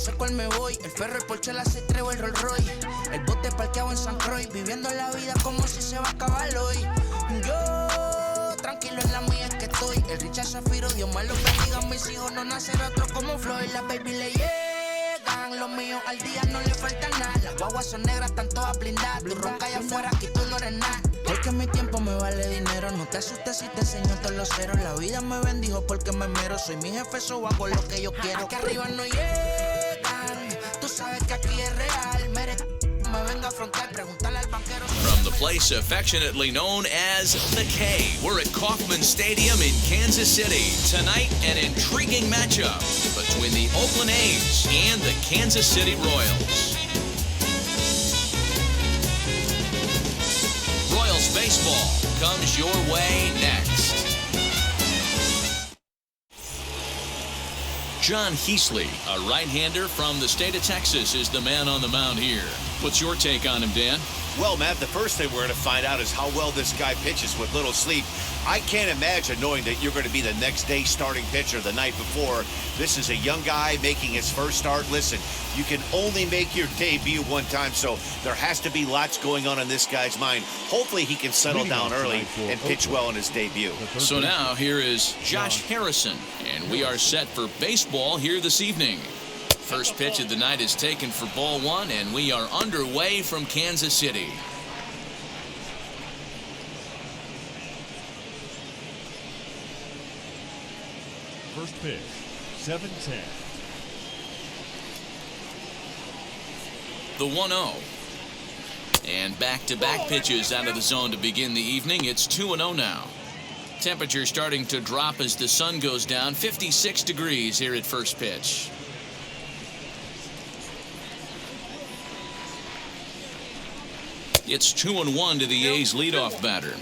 sé cuál me voy. El ferro, el Porsche, la C3 o el Rolls Royce. El bote parqueado en San Croix, viviendo la vida como si se va a acabar hoy. Yo, tranquilo en la mía es que estoy. El Richard Zafiro, Dios me los bendiga. Mis hijos no nacer otro como Floyd. Las baby le llegan, los míos al día no le falta nada. Las guaguas son negras, están todas blindadas. Tú ronca allá afuera, aquí tú no eres nada. Porque mi tiempo me vale dinero. No te asustes si te enseño todos los ceros. La vida me bendijo porque me mero. Soy mi jefe, so hago lo que yo quiero. Aquí arriba no llegan. Tú sabes que aquí es real. Me venga a frontear, preguntarle al banquero. From the place affectionately known as the K, we're at Kauffman Stadium in Kansas City. Tonight, an intriguing matchup between the Oakland A's and the Kansas City Royals. Royals baseball comes your way next. John Heasley, a right-hander from the state of Texas, is the man on the mound here. What's your take on him, Dan? Well, Matt, the first thing we're going to find out is how well this guy pitches with little sleep. I can't imagine knowing that you're going to be the next day starting pitcher the night before. This is a young guy making his first start. Listen, you can only make your debut one time, so there has to be lots going on in this guy's mind. Hopefully he can settle down early and pitch well in his debut. So now here is Josh Harrison, and we are set for baseball here this evening. First pitch of the night is taken for ball one, and we are underway from Kansas City. First pitch, 7-10. The 1-0. And back-to-back pitches out of the zone to begin the evening. It's 2-0 now. Temperature starting to drop as the sun goes down. 56 degrees here at first pitch. It's 2-1 to the A's leadoff batter.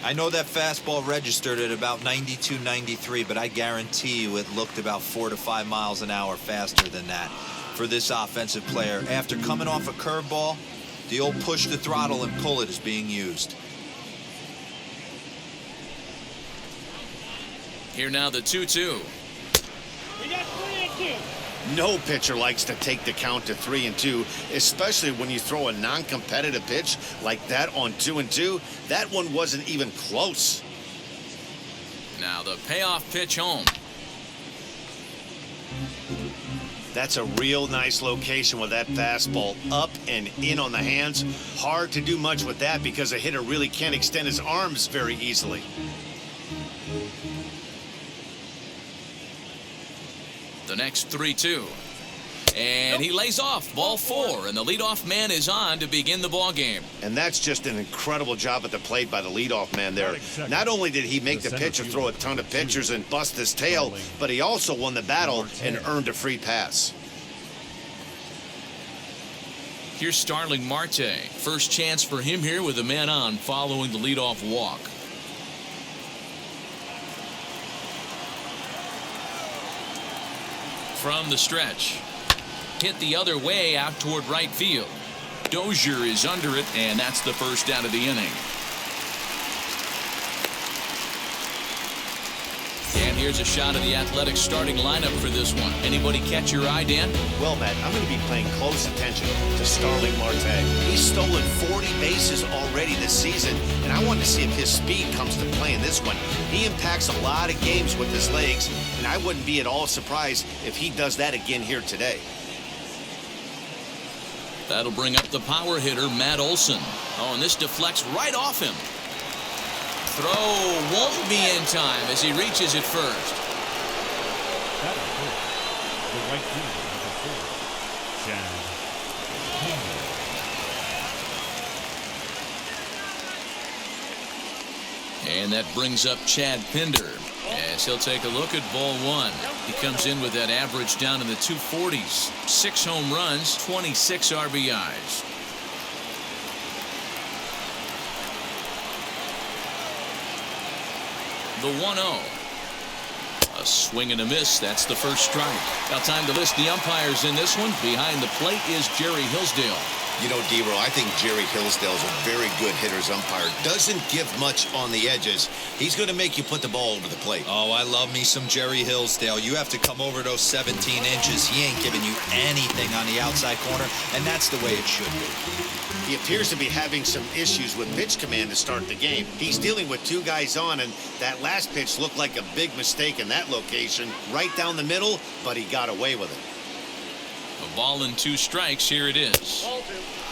I know that fastball registered at about 92, 93, but I guarantee you it looked about 4 to 5 miles an hour faster than that for this offensive player. After coming off a curveball, the old push the throttle and pull it is being used. Here now the 2-2. We got 3-2. No pitcher likes to take the count to 3-2, especially when you throw a non-competitive pitch like that on 2-2. That one wasn't even close. Now the payoff pitch home. That's a real nice location with that fastball up and in on the hands. Hard to do much with that because a hitter really can't extend his arms very easily. The next 3-2. And he lays off ball 4, and the leadoff man is on to begin the ball game. And that's just an incredible job at the plate by the leadoff man there. Not only did he make the pitcher throw a ton of pitchers and bust his tail, but he also won the battle and earned a free pass. Here's Starling Marte. First chance for him here with a man on following the leadoff walk. From the stretch. Hit the other way out toward right field. Dozier is under it, and that's the first out of the inning. And here's a shot of the Athletics starting lineup for this one. Anybody catch your eye, Dan? Well, Matt, I'm going to be paying close attention to Starling Marte. He's stolen 40 bases already this season, and I want to see if his speed comes to play in this one. He impacts a lot of games with his legs, and I wouldn't be at all surprised if he does that again here today. That'll bring up the power hitter, Matt Olson. Oh, and this deflects right off him. Throw won't be in time as he reaches it first. That is good. The right fielder, number 4, Chad. And that brings up Chad Pinder as he'll take a look at ball 1. He comes in with that average down in the 240s. 6 home runs, 26 RBIs. The 1-0. A swing and a miss. That's the first strike. Now time to list the umpires in this one. Behind the plate is Jerry Hillsdale. You know, D-Roll, I think Jerry Hillsdale's a very good hitter's umpire. Doesn't give much on the edges. He's going to make you put the ball over the plate. Oh, I love me some Jerry Hillsdale. You have to come over those 17 inches. He ain't giving you anything on the outside corner, and that's the way it should be. He appears to be having some issues with pitch command to start the game. He's dealing with two guys on, and that last pitch looked like a big mistake in that location. Right down the middle, but he got away with it. A ball and 2 strikes. Here it is.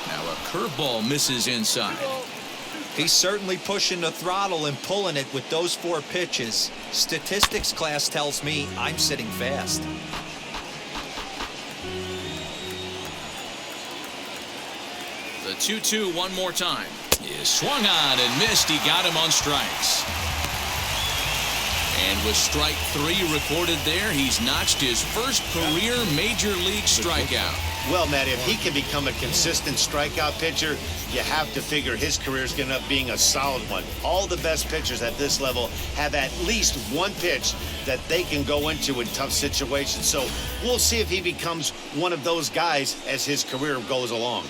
Now a curveball misses inside. He's certainly pushing the throttle and pulling it with those 4 pitches. Statistics class tells me I'm sitting fast. The 2-2 one more time. He swung on and missed. He got him on strikes. And with strike 3 recorded there, he's notched his first career major league strikeout. Well, Matt, if he can become a consistent strikeout pitcher, you have to figure his career is going to end up being a solid one. All the best pitchers at this level have at least one pitch that they can go into in tough situations. So we'll see if he becomes one of those guys as his career goes along.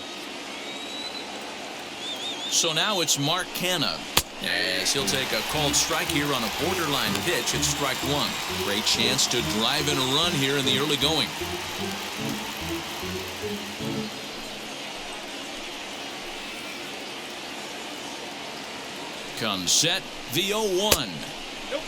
So now it's Mark Canha, as he'll take a called strike here on a borderline pitch at strike 1. Great chance to drive in a run here in the early going. Comes set, the 0-1. Nope.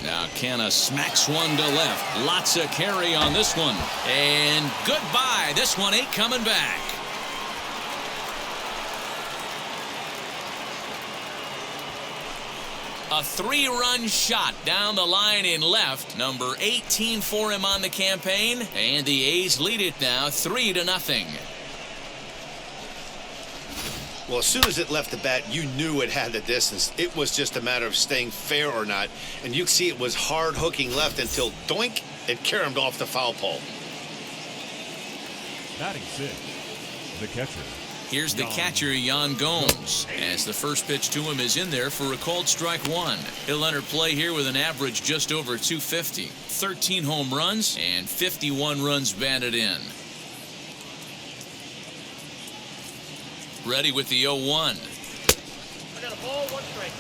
Now Canha smacks one to left. Lots of carry on this one. And goodbye. This one ain't coming back. A 3-run shot down the line in left. Number 18 for him on the campaign. And the A's lead it now 3-0. Well, as soon as it left the bat, you knew it had the distance. It was just a matter of staying fair or not. And you can see it was hard hooking left until doink, it caromed off the foul pole. Batting 6th, the catcher. Here's the catcher, Yan Gomes, as the first pitch to him is in there for a called strike 1. He'll enter play here with an average just over 250, 13 home runs, and 51 runs batted in. Ready with the 0-1. I got a ball, 1 strike.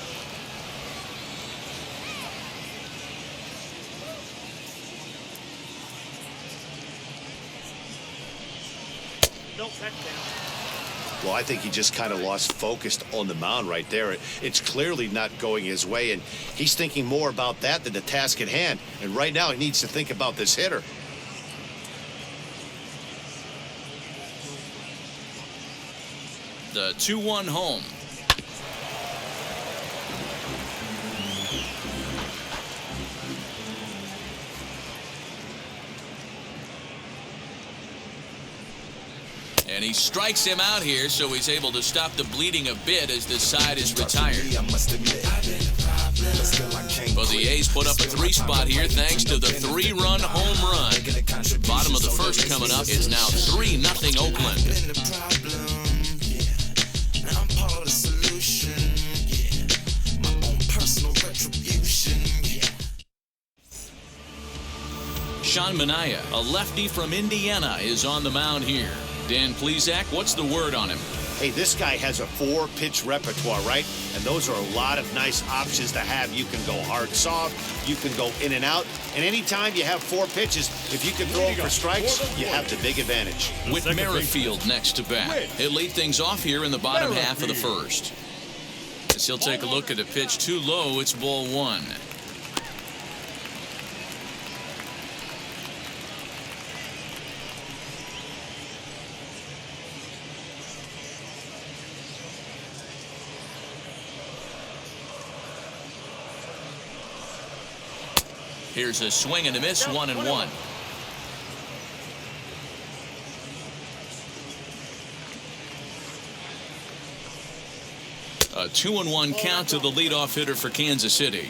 Nope, that's down. Well, I think he just kind of lost focus on the mound right there. It's clearly not going his way, and he's thinking more about that than the task at hand. And right now he needs to think about this hitter. The 2-1 home. And he strikes him out here, so he's able to stop the bleeding a bit as this side is retired. But the A's put up a 3 spot here thanks to the 3-run home run. Bottom of the first coming up. It's now 3-0 Oakland. Sean Manaea, a lefty from Indiana, is on the mound here. Dan Plesac, what's the word on him? Hey, this guy has a 4-pitch repertoire, right? And those are a lot of nice options to have. You can go hard, soft. You can go in and out. And anytime you have 4 pitches, if you can throw them for strikes, you have the big advantage. With Merrifield next to bat. He'll lead things off here in the bottom half of the first. As he'll take a look at a pitch too low, it's ball 1. Here's a swing and a miss, 1-1. A 2-1 count to the leadoff hitter for Kansas City.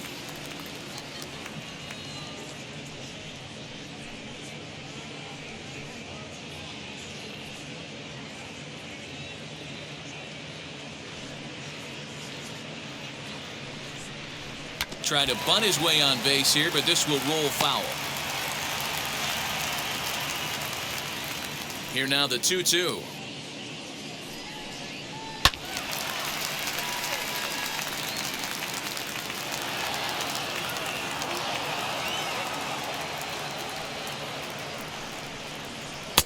try to bunt his way on base here, but this will roll foul. Here now the 2-2.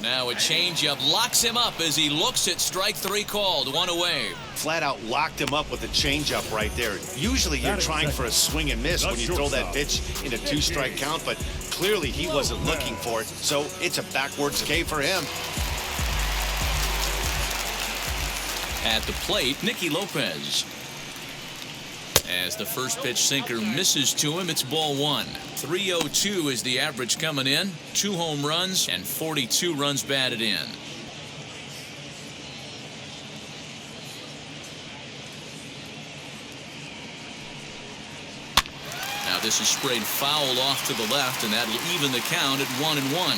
Now a changeup locks him up as he looks at strike 3 called. 1 away. Flat out locked him up with a changeup right there. Usually you're trying for a swing and miss when you throw that pitch in a 2-strike count, but clearly he wasn't looking for it, so it's a backwards K for him. At the plate, Nicky Lopez. As the first pitch sinker misses to him, it's ball 1. 302 is the average coming in. 2 home runs and 42 runs batted in. Now this is sprayed foul off to the left, and that'll even the count at 1-1.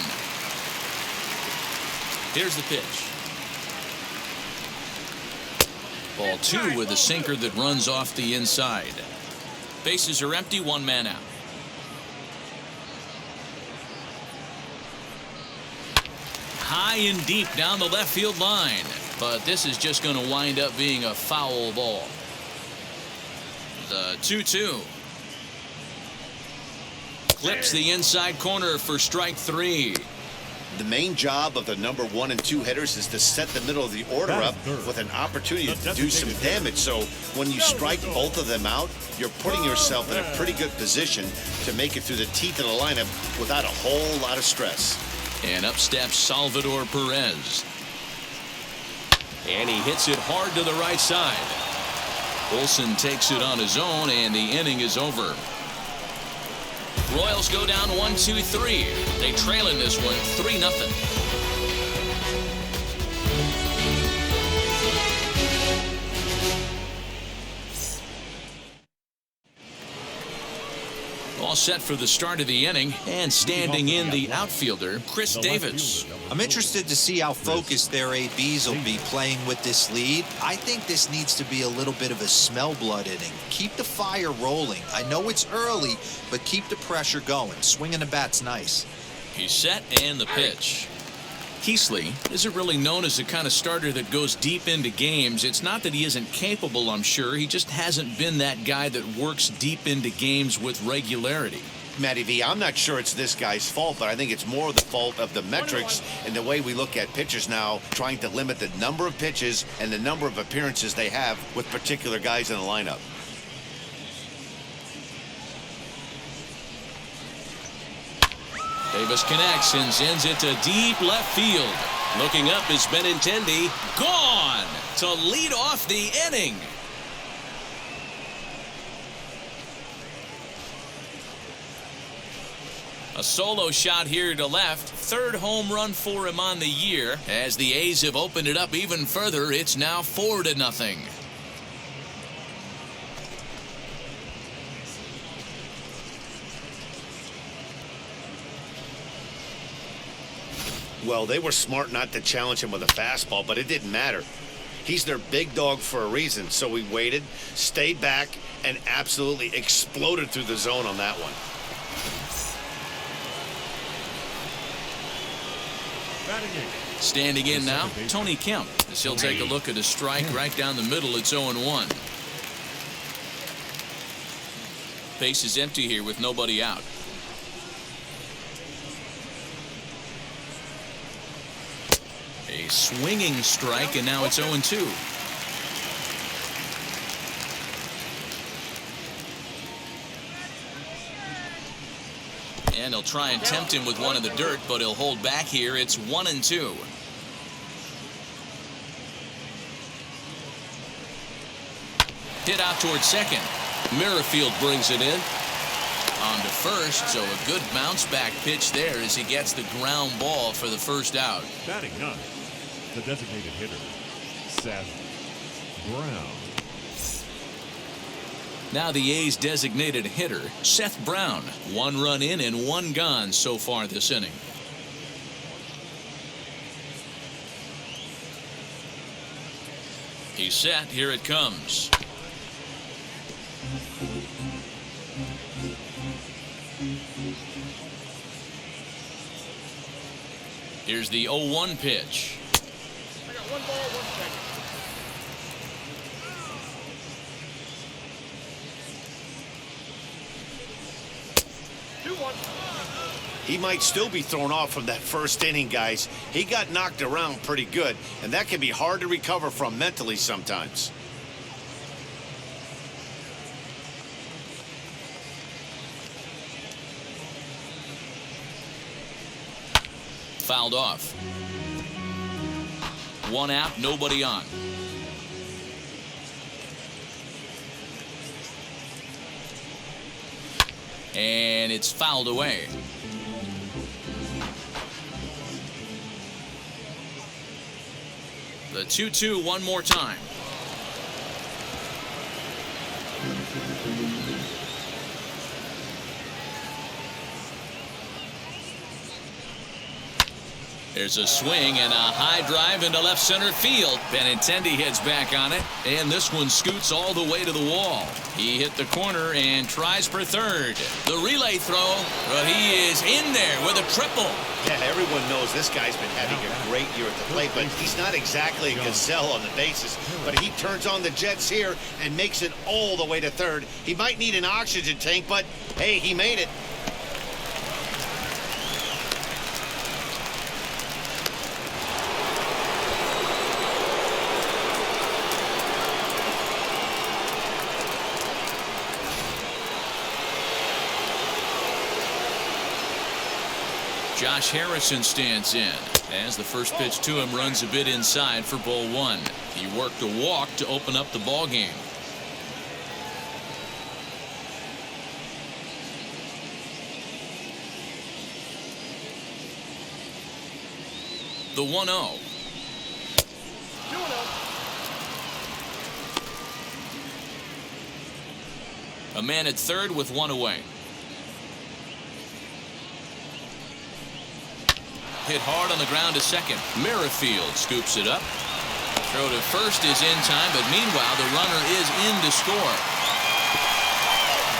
Here's the pitch. Ball 2 with a sinker that runs off the inside. Bases are empty, 1 man out. High and deep down the left field line, but this is just going to wind up being a foul ball. The 2-2. Clips the inside corner for strike 3. The main job of the number 1 and 2 hitters is to set the middle of the order up with an opportunity to do some damage. So when you strike both of them out, you're putting yourself in a pretty good position to make it through the teeth of the lineup without a whole lot of stress. And up steps Salvador Perez. And he hits it hard to the right side. Olsen takes it on his own, and the inning is over. Royals go down 1-2-3. They trail in this one 3-0. All set for the start of the inning, and standing in the outfielder, Chris Davis. I'm interested to see how focused their ABs will be playing with this lead. I think this needs to be a little bit of a smell blood inning. Keep the fire rolling. I know it's early, but keep the pressure going. Swinging the bat's nice. He's set, and the pitch. Heasley isn't really known as the kind of starter that goes deep into games. It's not that he isn't capable, I'm sure. He just hasn't been that guy that works deep into games with regularity. Matty V, I'm not sure it's this guy's fault, but I think it's more the fault of the metrics and the way we look at pitchers now, trying to limit the number of pitches and the number of appearances they have with particular guys in the lineup. Davis connects and sends it to deep left field. Looking up is Benintendi. Gone to lead off the inning. A solo shot here to left. 3rd home run for him on the year. As the A's have opened it up even further, it's now 4-0. Well, they were smart not to challenge him with a fastball, but it didn't matter. He's their big dog for a reason, so we waited, stayed back, and absolutely exploded through the zone on that one. Standing in now, Tony Kemp, as he'll take a look at a strike right down the middle. It's 0-1. Base is empty here with nobody out. A swinging strike, and now it's 0-2. And he'll try and tempt him with one in the dirt, but he'll hold back here. It's 1-2. Hit out towards second. Merrifield brings it in. On to first, so a good bounce back pitch there as he gets the ground ball for the first out. Batting ninth, the designated hitter, Seth Brown. Now the A's designated hitter, Seth Brown. 1 run in and 1 gone so far this inning. He's set. Here it comes. Here's the 0-1 pitch. I got 1 ball, 1 strike. He might still be thrown off from that first inning, guys. He got knocked around pretty good, and that can be hard to recover from mentally sometimes. Fouled off. 1 out, nobody on. And it's fouled away. The 2-2 one more time. There's a swing and a high drive into left center field. Benintendi heads back on it, and this one scoots all the way to the wall. He hit the corner and tries for third. The relay throw, but he is in there with a triple. Yeah, everyone knows this guy's been having a great year at the plate, but he's not exactly a gazelle on the bases. But he turns on the jets here and makes it all the way to third. He might need an oxygen tank, but hey, he made it. Josh Harrison stands in as the first pitch to him runs a bit inside for ball 1. He worked a walk to open up the ball game. The 1-0. A man at third with 1 away. Hit hard on the ground to second. Merrifield scoops it up. Throw to first is in time, but meanwhile the runner is in to score.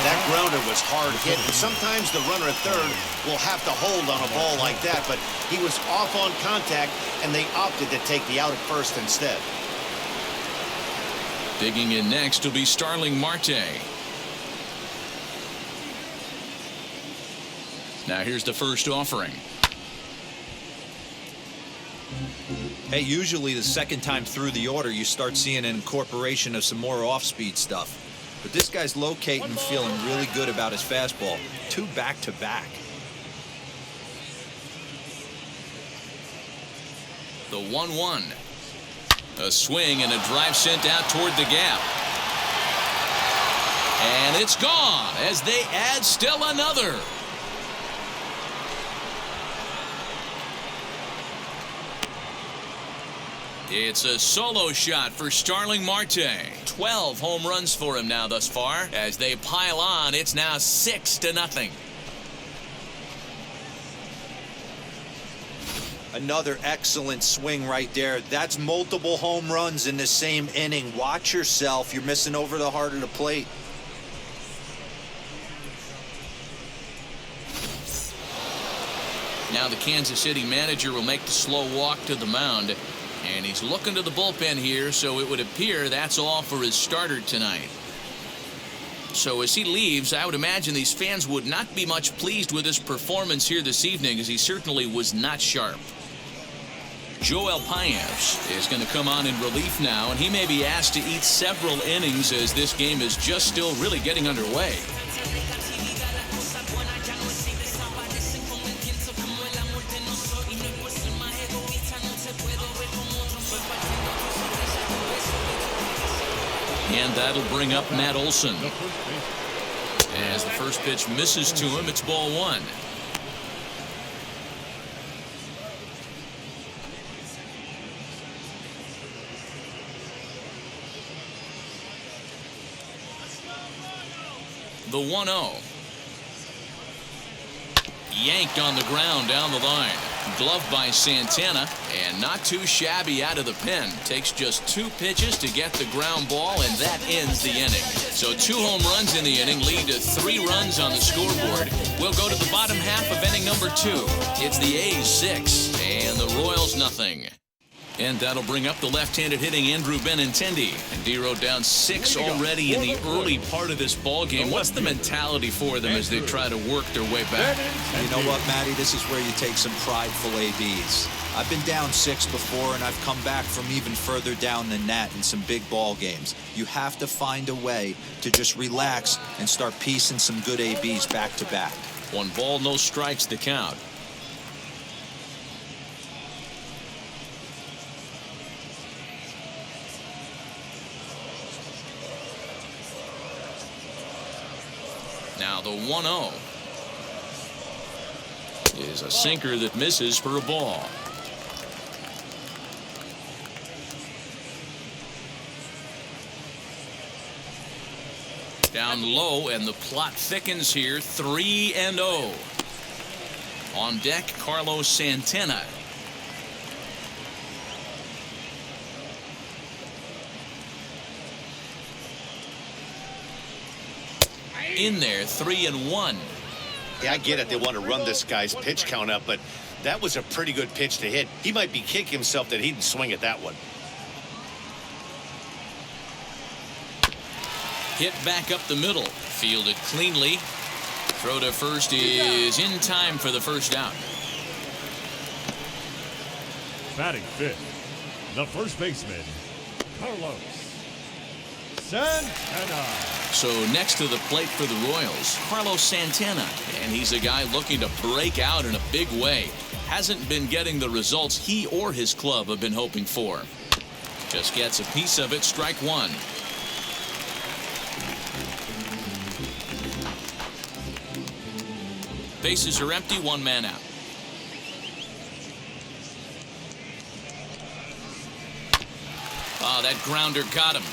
That grounder was hard hit, and sometimes the runner at third will have to hold on a ball like that, but he was off on contact, and they opted to take the out at first instead. Digging in next will be Starling Marte. Now here's the first offering. Hey, usually the second time through the order, you start seeing an incorporation of some more off-speed stuff. But this guy's locating, feeling really good about his fastball. 2 back-to-back. The 1-1. A swing and a drive sent out toward the gap. And it's gone as they add still another. It's a solo shot for Starling Marte. 12 home runs for him now thus far. As they pile on, it's now 6-0. Another excellent swing right there. That's multiple home runs in the same inning. Watch yourself. You're missing over the heart of the plate. Now the Kansas City manager will make the slow walk to the mound. And he's looking to the bullpen here, so it would appear that's all for his starter tonight. So as he leaves, I would imagine these fans would not be much pleased with his performance here this evening, as he certainly was not sharp. Joel Paez is going to come on in relief now, and he may be asked to eat several innings as this game is just still really getting underway. And that'll bring up Matt Olson. As the first pitch misses to him, it's ball 1. The 1-0. Yanked on the ground down the line. Glove by Santana, and not too shabby out of the pen. Takes just 2 pitches to get the ground ball, and that ends the inning. So 2 home runs in the inning lead to 3 runs on the scoreboard. We'll go to the bottom half of inning number 2. It's the A's 6 and the Royals nothing. And that'll bring up the left-handed hitting Andrew Benintendi. And D-Row down 6 already in the early part of this ball game. What's the mentality for them as they try to work their way back? You know what, Matty? This is where you take some prideful ABs. I've been down 6 before, and I've come back from even further down than that in some big ball games. You have to find a way to just relax and start piecing some good ABs back to back. 1 ball, no strikes to count. Now the 1-0 is a sinker that misses for a ball. Down low, and the plot thickens here. 3-0. On deck, Carlos Santana. In there, 3-1. Yeah, I get it. They want to run this guy's pitch count up, but that was a pretty good pitch to hit. He might be kicking himself that he didn't swing at that one. Hit back up the middle. Fielded cleanly. Throw to first is in time for the first out. Batting 5th, the first baseman, Carlos Santana. So next to the plate for the Royals, Carlos Santana. And he's a guy looking to break out in a big way. Hasn't been getting the results he or his club have been hoping for. Just gets a piece of it. Strike 1. Bases are empty. 1 man out. Oh, that grounder got him.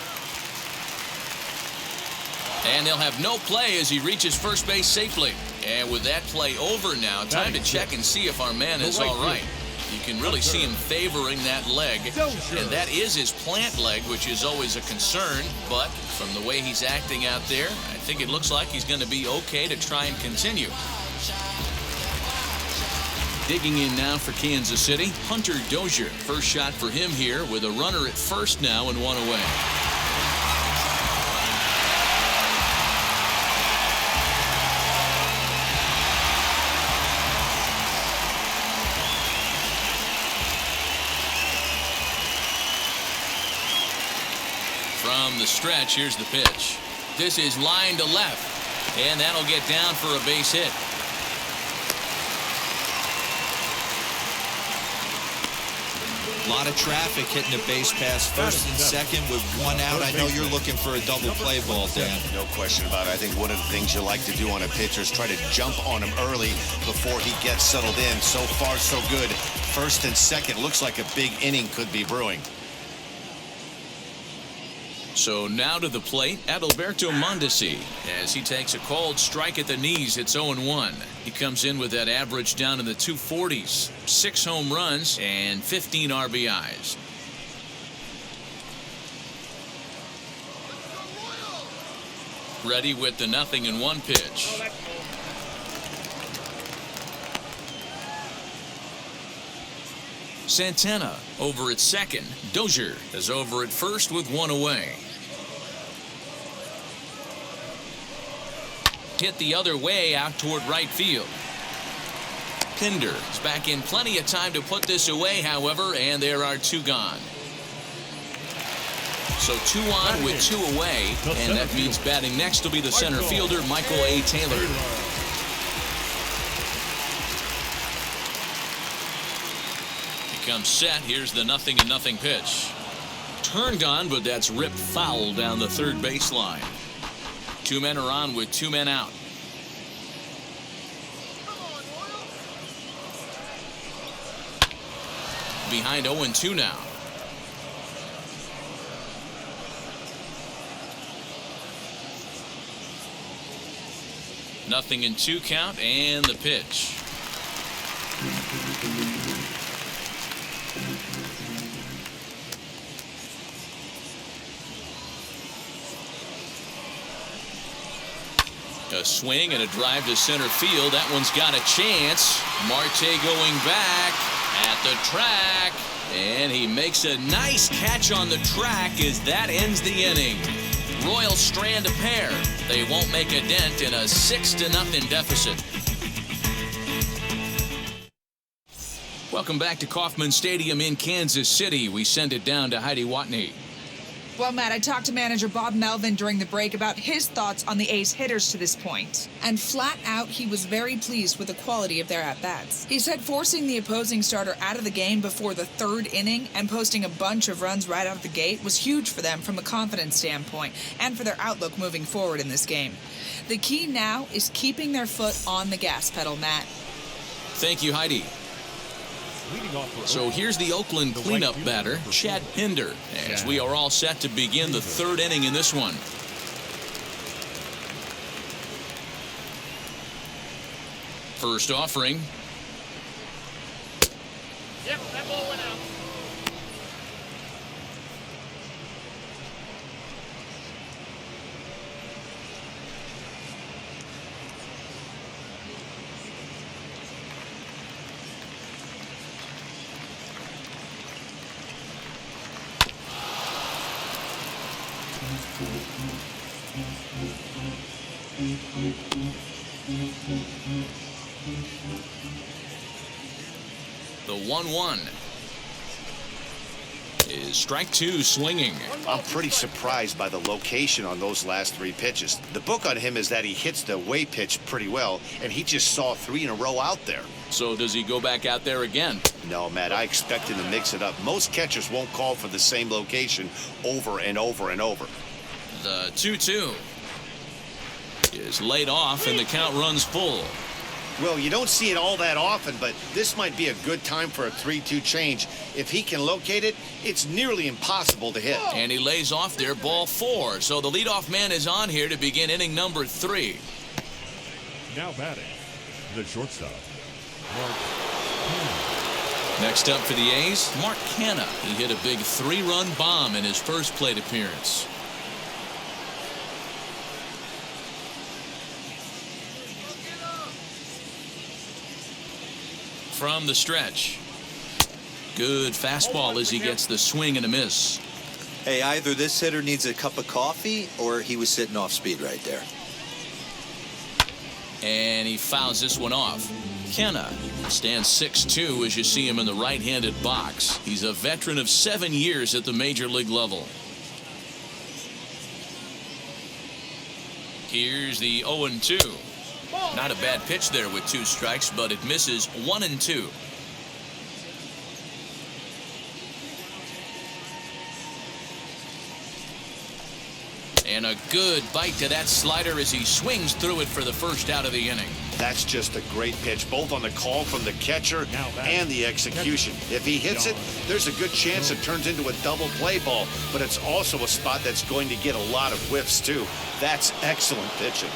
And they'll have no play as he reaches first base safely. And with that play over now, time to check and see if our man is all right. You can really see him favoring that leg. And that is his plant leg, which is always a concern. But from the way he's acting out there, I think it looks like he's going to be okay to try and continue. Digging in now for Kansas City, Hunter Dozier. First shot for him here with a runner at first now and 1 away. From the stretch, here's the pitch. This is line to left, and that'll get down for a base hit. A lot of traffic hitting the base pass first and second with 1 out. I know you're looking for a double play ball, Dan. No question about it. I think one of the things you like to do on a pitcher is try to jump on him early before he gets settled in. So far, so good. First and second, looks like a big inning could be brewing. So now to the plate, Adalberto Mondesi, as he takes a called strike at the knees. It's 0-1. He comes in with that average down in the 240s. 6 home runs and 15 RBIs. Ready with the 0-1 pitch. Santana over at second. Dozier is over at first with 1 away. Hit the other way out toward right field. Pinder is back in plenty of time to put this away, however, and there are 2 gone. So 2 on with 2 away, and that means batting next will be the center fielder, Michael A. Taylor. He comes set. Here's the 0-0 pitch. Turned on, but that's ripped foul down the third baseline. 2 men are on with 2 men out. Behind 0-2 now. Nothing in 2 count, and the pitch. swing and a drive to center field. That one's got a chance. Marte going back at the track. And he makes a nice catch on the track as that ends the inning. Royals strand a pair. They won't make a dent in a 6-0 deficit. Welcome back to Kauffman Stadium in Kansas City. We send it down to Heidi Watney. Well, Matt, I talked to manager Bob Melvin during the break about his thoughts on the A's hitters to this point. And flat out, he was very pleased with the quality of their at-bats. He said forcing the opposing starter out of the game before the third inning and posting a bunch of runs right out of the gate was huge for them from a confidence standpoint and for their outlook moving forward in this game. The key now is keeping their foot on the gas pedal, Matt. Thank you, Heidi. So here's the Oakland cleanup batter, Chad Pinder, as we are all set to begin the third inning in this one. First offering. Yep, that ball went out. The 1-1 is strike two swinging. I'm pretty surprised by the location on those last three pitches. The book on him is that he hits the away pitch pretty well, and he just saw 3 in a row out there. So does he go back out there again? No, Matt, I expect him to mix it up. Most catchers won't call for the same location over and over and over. The 2-2 is laid off, and the count runs full. Well, you don't see it all that often, but this might be a good time for a 3-2 change. If he can locate it, it's nearly impossible to hit. And he lays off there, ball 4. So the leadoff man is on here to begin inning number 3. Now batting, the shortstop, Mark. Next up for the A's, Mark Canha. He hit a big 3-run bomb in his first plate appearance. From the stretch. Good fastball as he gets the swing and a miss. Hey, either this hitter needs a cup of coffee or he was sitting off speed right there. And he fouls this one off. Canha stands 6'2" as you see him in the right-handed box. He's a veteran of 7 years at the major league level. Here's the 0-2. Not a bad pitch there with 2 strikes, but it misses 1-2. And a good bite to that slider as he swings through it for the first out of the inning. That's just a great pitch, both on the call from the catcher and the execution. If he hits it, there's a good chance it turns into a double play ball, but it's also a spot that's going to get a lot of whiffs, too. That's excellent pitching.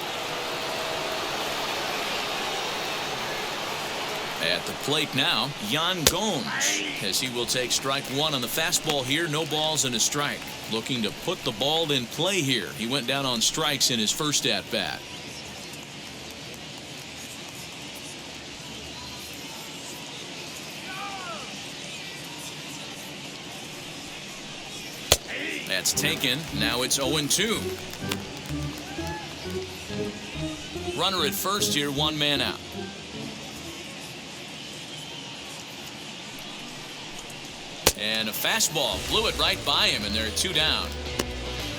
At the plate now, Yan Gomes, as he will take strike 1 on the fastball here. No balls and a strike. Looking to put the ball in play here. He went down on strikes in his first at-bat. That's taken. Now it's 0-2. Runner at first here, 1 man out. And a fastball blew it right by him, and there are 2 down.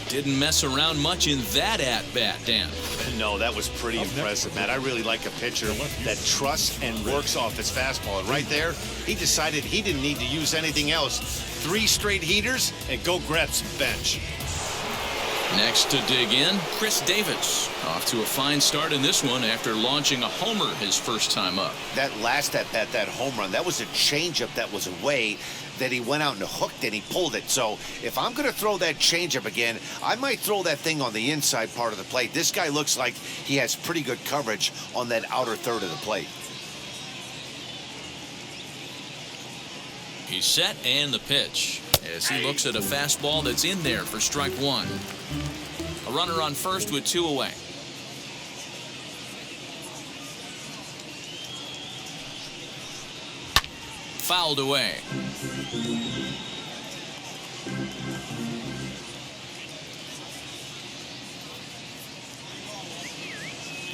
Didn't mess around much in that at-bat, Dan. No, that was pretty impressive, Matt. I really like a pitcher that trusts and works off his fastball. And right there, he decided he didn't need to use anything else. 3 straight heaters and go grab some bench. Next to dig in, Chris Davis. Off to a fine start in this one after launching a homer his first time up. That last at-bat, that home run, that was a changeup that was away that he went out and hooked and he pulled it. So if I'm going to throw that changeup again, I might throw that thing on the inside part of the plate. This guy looks like he has pretty good coverage on that outer third of the plate. He's set and the pitch as he looks at a fastball that's in there for strike 1. A runner on first with 2 away. fouled away.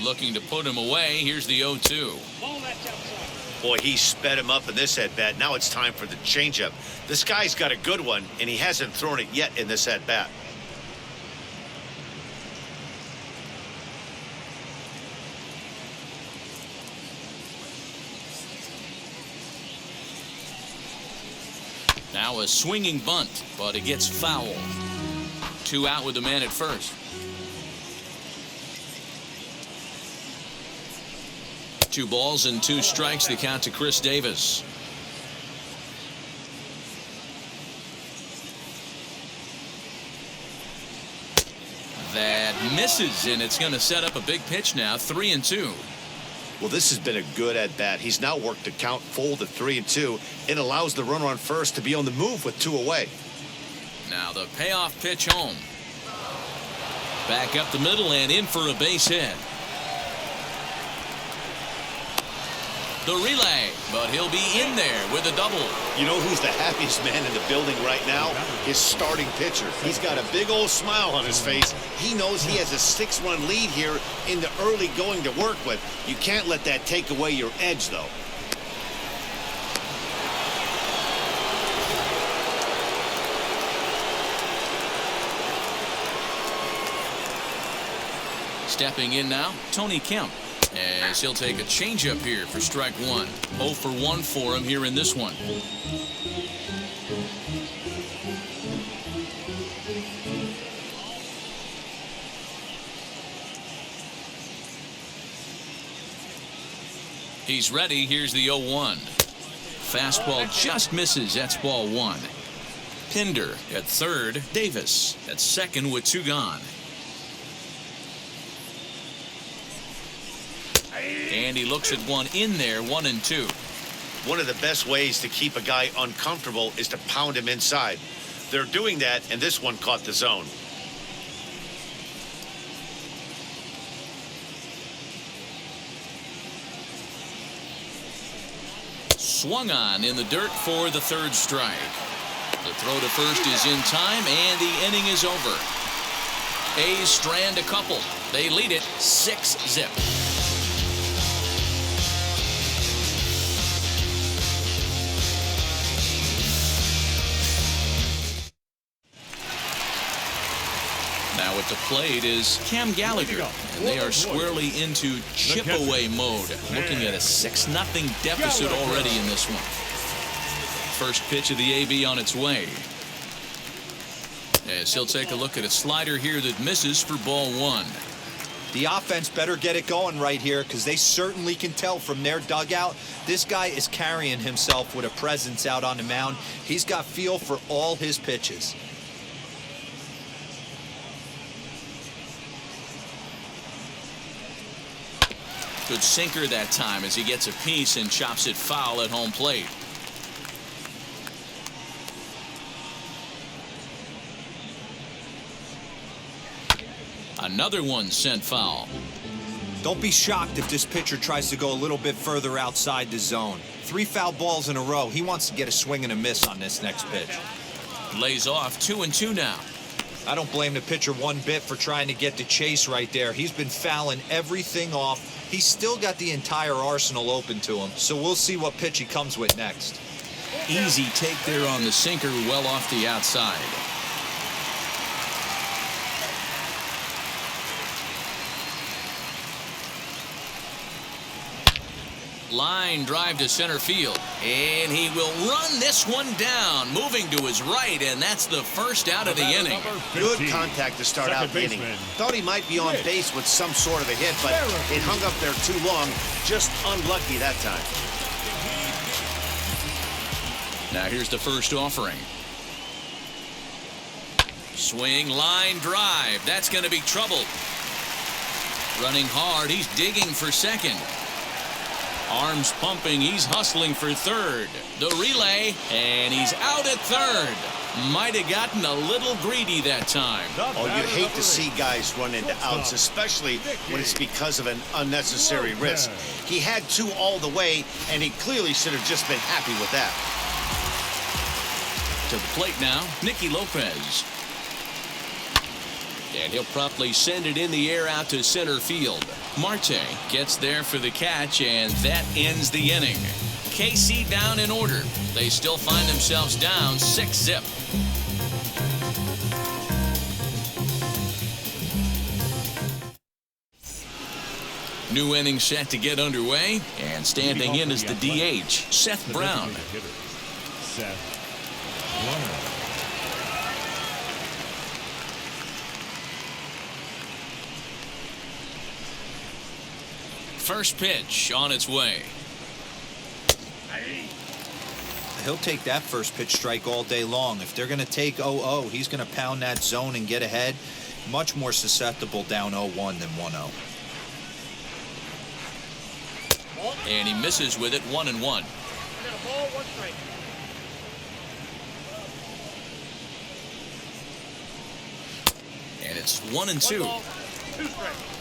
Looking to put him away. Here's the 0-2. Boy, he sped him up in this at-bat. Now it's time for the changeup. This guy's got a good one, and he hasn't thrown it yet in this at-bat. Now a swinging bunt, but it gets foul. 2 out with the man at first. 2 balls and 2 strikes, the count to Chris Davis. That misses, and it's going to set up a big pitch now. 3-2. Well, this has been a good at-bat. He's now worked the count full to 3-2. It allows the runner on first to be on the move with 2 away. Now the payoff pitch home. Back up the middle and in for a base hit. The relay, but he'll be in there with a double. You know who's the happiest man in the building right now? His starting pitcher. He's got a big old smile on his face. He knows he has a 6-run lead here in the early going to work with. You can't let that take away your edge, though. Stepping in now, Tony Kemp. As he'll take a changeup here for strike 1. 0 for 1 for him here in this one. He's ready. Here's the 0-1. Fastball just misses. That's ball 1. Pinder at third. Davis at second with 2 gone. And he looks at one in there, 1-2. One of the best ways to keep a guy uncomfortable is to pound him inside. They're doing that, and this one caught the zone. Swung on in the dirt for the 3rd strike. The throw to first is in time, and the inning is over. A's strand a couple. They lead it 6-zip. Now at the plate is Cam Gallagher, and they are squarely into chip-away mode, looking at a 6-0 deficit already in this one. First pitch of the AB on its way. As he'll take a look at a slider here that misses for ball 1. The offense better get it going right here, because they certainly can tell from their dugout this guy is carrying himself with a presence out on the mound. He's got feel for all his pitches. Good sinker that time as he gets a piece and chops it foul at home plate. Another one sent foul. Don't be shocked if this pitcher tries to go a little bit further outside the zone. 3 foul balls in a row. He wants to get a swing and a miss on this next pitch. Lays off 2-2 now. I don't blame the pitcher one bit for trying to get the chase right there. He's been fouling everything off. He's still got the entire arsenal open to him, so we'll see what pitch he comes with next. Easy take there on the sinker, well off the outside. Line drive to center field, and he will run this one down, moving to his right, and that's the first out of the inning. Good contact to start out the inning. Thought he might be on base with some sort of a hit, but it hung up there too long. Just unlucky that time. Now here's the first offering. Swing, line drive. That's going to be trouble. Running hard, he's digging for second. Arms pumping, he's hustling for third. The relay, play, and he's out at third. Might have gotten a little greedy that time. Oh, you hate to see guys run into outs, especially when it's because of an unnecessary risk. He had 2 all the way, and he clearly should have just been happy with that. To the plate now, Nicky Lopez. And he'll promptly send it in the air out to center field. Marte gets there for the catch, and that ends the inning. KC down in order. They still find themselves down 6-zip. New inning set to get underway, and standing in is the DH, Seth Brown. Seth Brown. First pitch on its way. He'll take that first pitch strike all day long. If they're going to take 0-0, he's going to pound that zone and get ahead. Much more susceptible down 0-1 than 1-0. And he misses with it, 1-1. We got a ball, 1 strike. And it's 1-2. 1 ball, 2 strikes.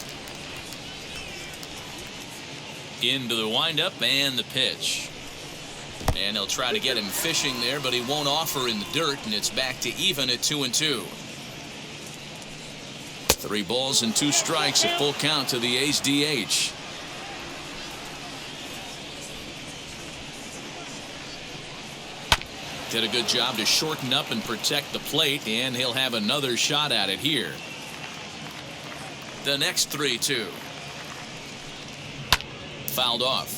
Into the windup and the pitch. And he'll try to get him fishing there, but he won't offer in the dirt, and it's back to even at 2-2. 3 balls and 2 strikes, a full count to the A's DH. Did a good job to shorten up and protect the plate, and he'll have another shot at it here. The next 3-2. Fouled off.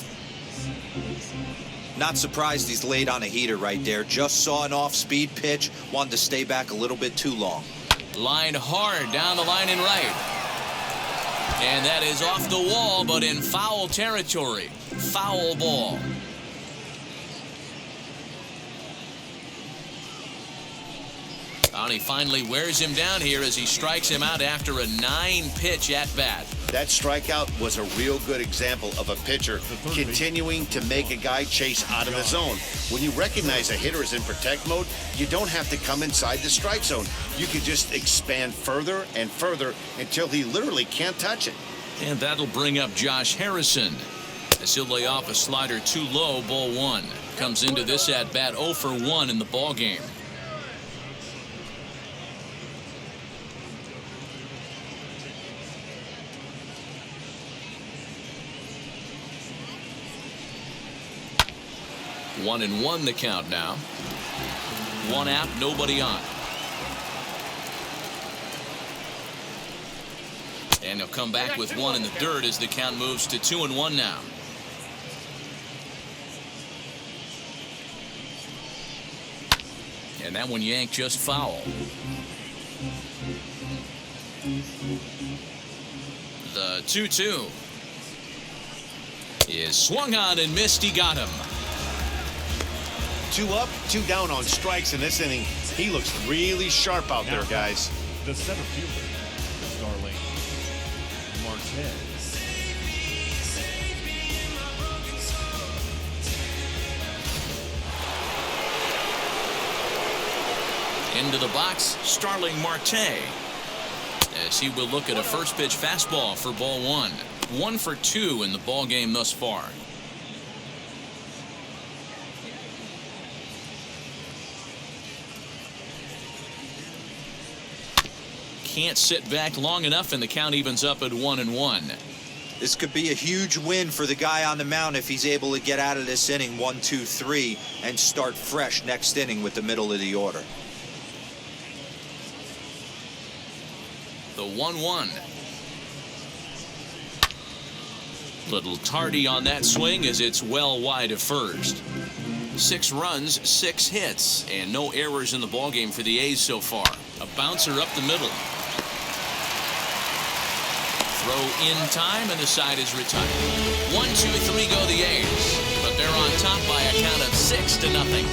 Not surprised he's laid on a heater right there. Just saw an off-speed pitch. Wanted to stay back a little bit too long. Lined hard down the line and right. And that is off the wall, but in foul territory. Foul ball. And he finally wears him down here as he strikes him out after a 9-pitch at-bat. That strikeout was a real good example of a pitcher continuing to make a guy chase out of the zone. When you recognize a hitter is in protect mode, you don't have to come inside the strike zone. You can just expand further and further until he literally can't touch it. And that'll bring up Josh Harrison as he'll lay off a slider too low, ball 1. Comes into this at-bat 0 for 1 in the ballgame. One and 1 the count now. 1 out, nobody on. And he'll come back with 1 in the dirt as the count moves to 2-1 now. And that one yanked just foul. The 2-2 is swung on and missed. He got him. 2 up, 2 down on strikes in this inning. He looks really sharp out there, guys. The center fielder, Starling Martinez. Into the box, Starling Marte, as he will look at a first pitch fastball for ball 1. 1 for 2 in the ball game thus far. Can't sit back long enough, and the count evens up at 1-1. This could be a huge win for the guy on the mound if he's able to get out of this inning 1, 2, 3 and start fresh next inning with the middle of the order. The 1-1. Little tardy on that swing as it's well wide of first. 6 runs, 6 hits, and no errors in the ballgame for the A's so far. A bouncer up the middle. Throw in time, and the side is retired. 1, 2, 3 go the A's, but they're on top by a count of 6-0.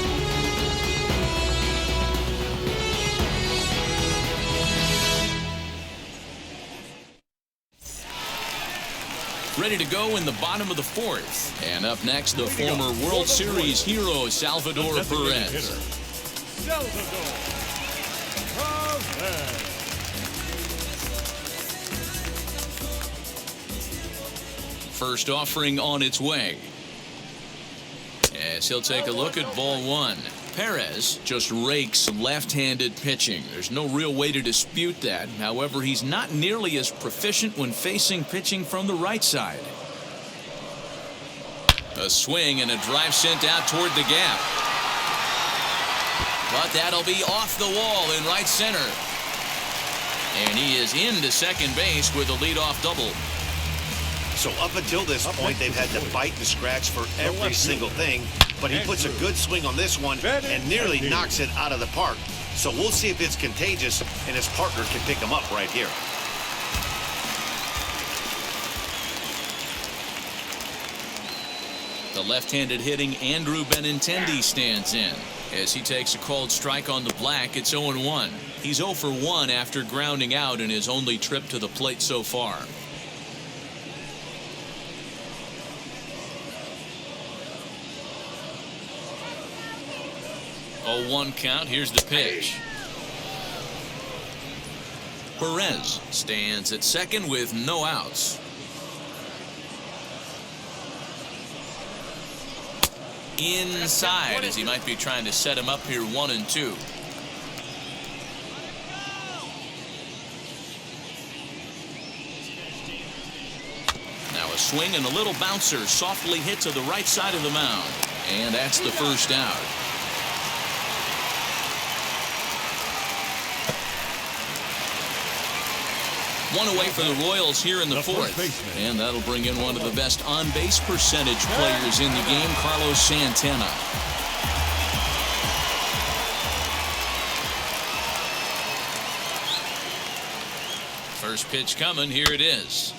ready to go in the bottom of the fourth. And up next, the former World Series hero, Salvador Perez. Salvador Perez. First offering on its way. As he'll take a look at ball one. Perez just rakes left-handed pitching. There's no real way to dispute that. However, he's not nearly as proficient when facing pitching from the right side. A swing and a drive sent out toward the gap. But that'll be off the wall in right center. And he is into second base with a leadoff double. So up until this point, they've had to bite and scratch for every single thing. But he puts a good swing on this one and nearly knocks it out of the park. So we'll see if it's contagious and his partner can pick him up right here. The left-handed hitting Andrew Benintendi stands in. As he takes a called strike on the black, it's 0-1. He's 0 for 1 after grounding out in his only trip to the plate so far. 0-1 count. Here's the pitch. Perez stands at second with no outs. Inside, as he might be trying to set him up here 1-2. Now a swing and a little bouncer softly hit to the right side of the mound. And that's the first out. One away for the Royals here in the fourth. And that'll bring in one of the best on-base percentage players in the game, Carlos Santana. First pitch coming. Here it is.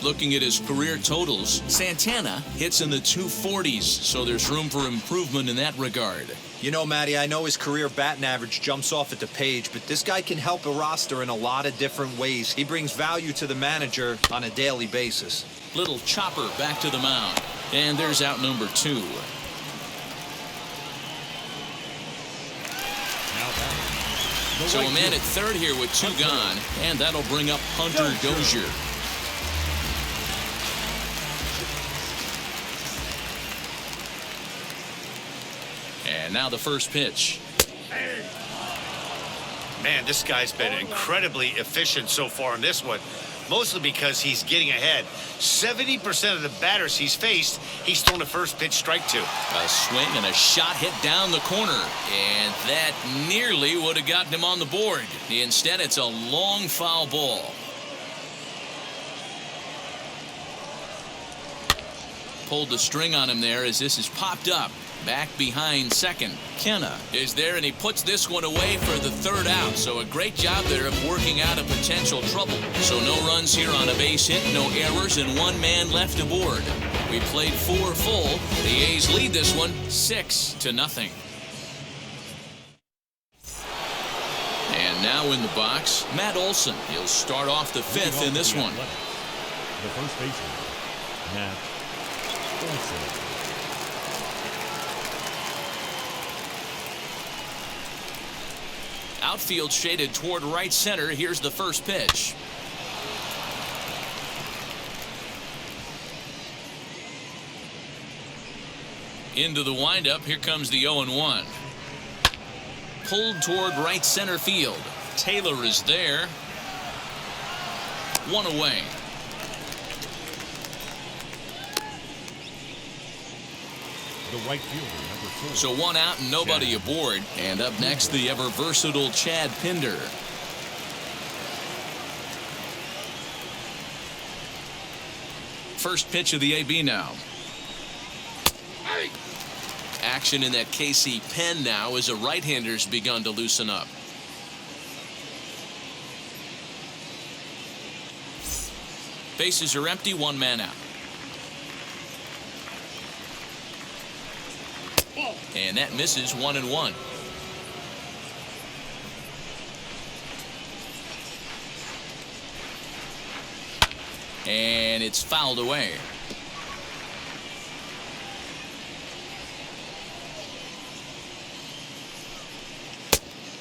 Looking at his career totals, Santana hits in the 240s, so there's room for improvement in that regard. You know, Matty, I know his career batting average jumps off at the page, but this guy can help a roster in a lot of different ways. He brings value to the manager on a daily basis. Little chopper back to the mound. And there's out number 2. So a man at third here with 2 gone, and that'll bring up Hunter Dozier. And now the first pitch. Man, this guy's been incredibly efficient so far in this one, mostly because he's getting ahead. 70% of the batters he's faced, he's thrown a first pitch strike to. A swing and a shot hit down the corner, and that nearly would have gotten him on the board. Instead, it's a long foul ball. Pulled the string on him there as this is popped up. Back behind second. Kenna is there, and he puts this one away for the third out. So a great job there of working out a potential trouble. So no runs here on a base hit, no errors, and 1 man left aboard. We played 4 full. The A's lead this one 6-0. And now in the box, Matt Olson. He'll start off the 5th in this one. The first baseman, Matt Olson. Outfield shaded toward right center. Here's the first pitch. Into the windup. Here comes the 0-1. Pulled toward right center field. Taylor is there. 1 away. The right fielder, number 4. So 1 out and nobody aboard. And up next, the ever versatile Chad Pinder. First pitch of the AB now. Action in that KC pen now as a right-hander's begun to loosen up. Bases are empty, 1 man out. And that misses 1-1. And it's fouled away.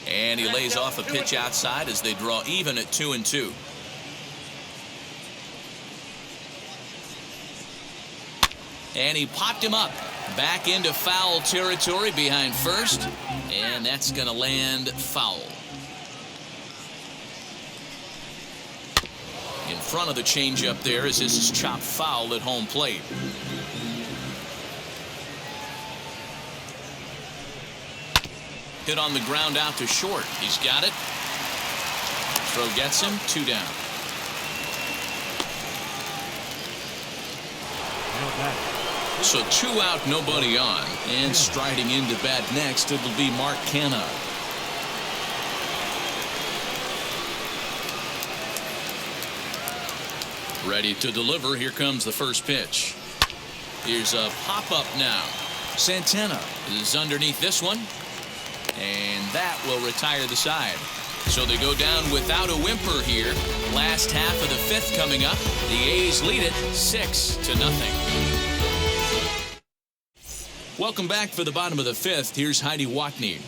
And he lays off a pitch outside as they draw even at 2-2. And he popped him up back into foul territory behind first, and that's going to land foul. In front of the changeup there as this is chopped foul at home plate. Hit on the ground out to short. He's got it. Throw gets him. 2 down. So 2 out, nobody on. And striding into bat next, it'll be Mark Canha. Ready to deliver. Here comes the first pitch. Here's a pop-up now. Santana is underneath this one. And that will retire the side. So they go down without a whimper here. Last half of the 5th coming up. The A's lead it 6-0. Welcome back for the bottom of the 5th. Here's Heidi Watney.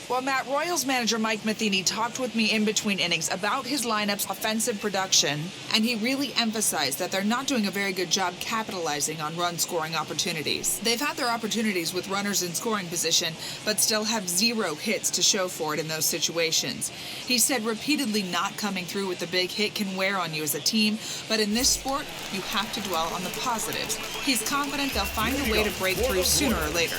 Well, Matt, Royals manager Mike Matheny talked with me in between innings about his lineup's offensive production, and he really emphasized that they're not doing a very good job capitalizing on run-scoring opportunities. They've had their opportunities with runners in scoring position, but still have 0 hits to show for it in those situations. He said repeatedly not coming through with the big hit can wear on you as a team, but in this sport, you have to dwell on the positives. He's confident they'll find a way to break through sooner or later.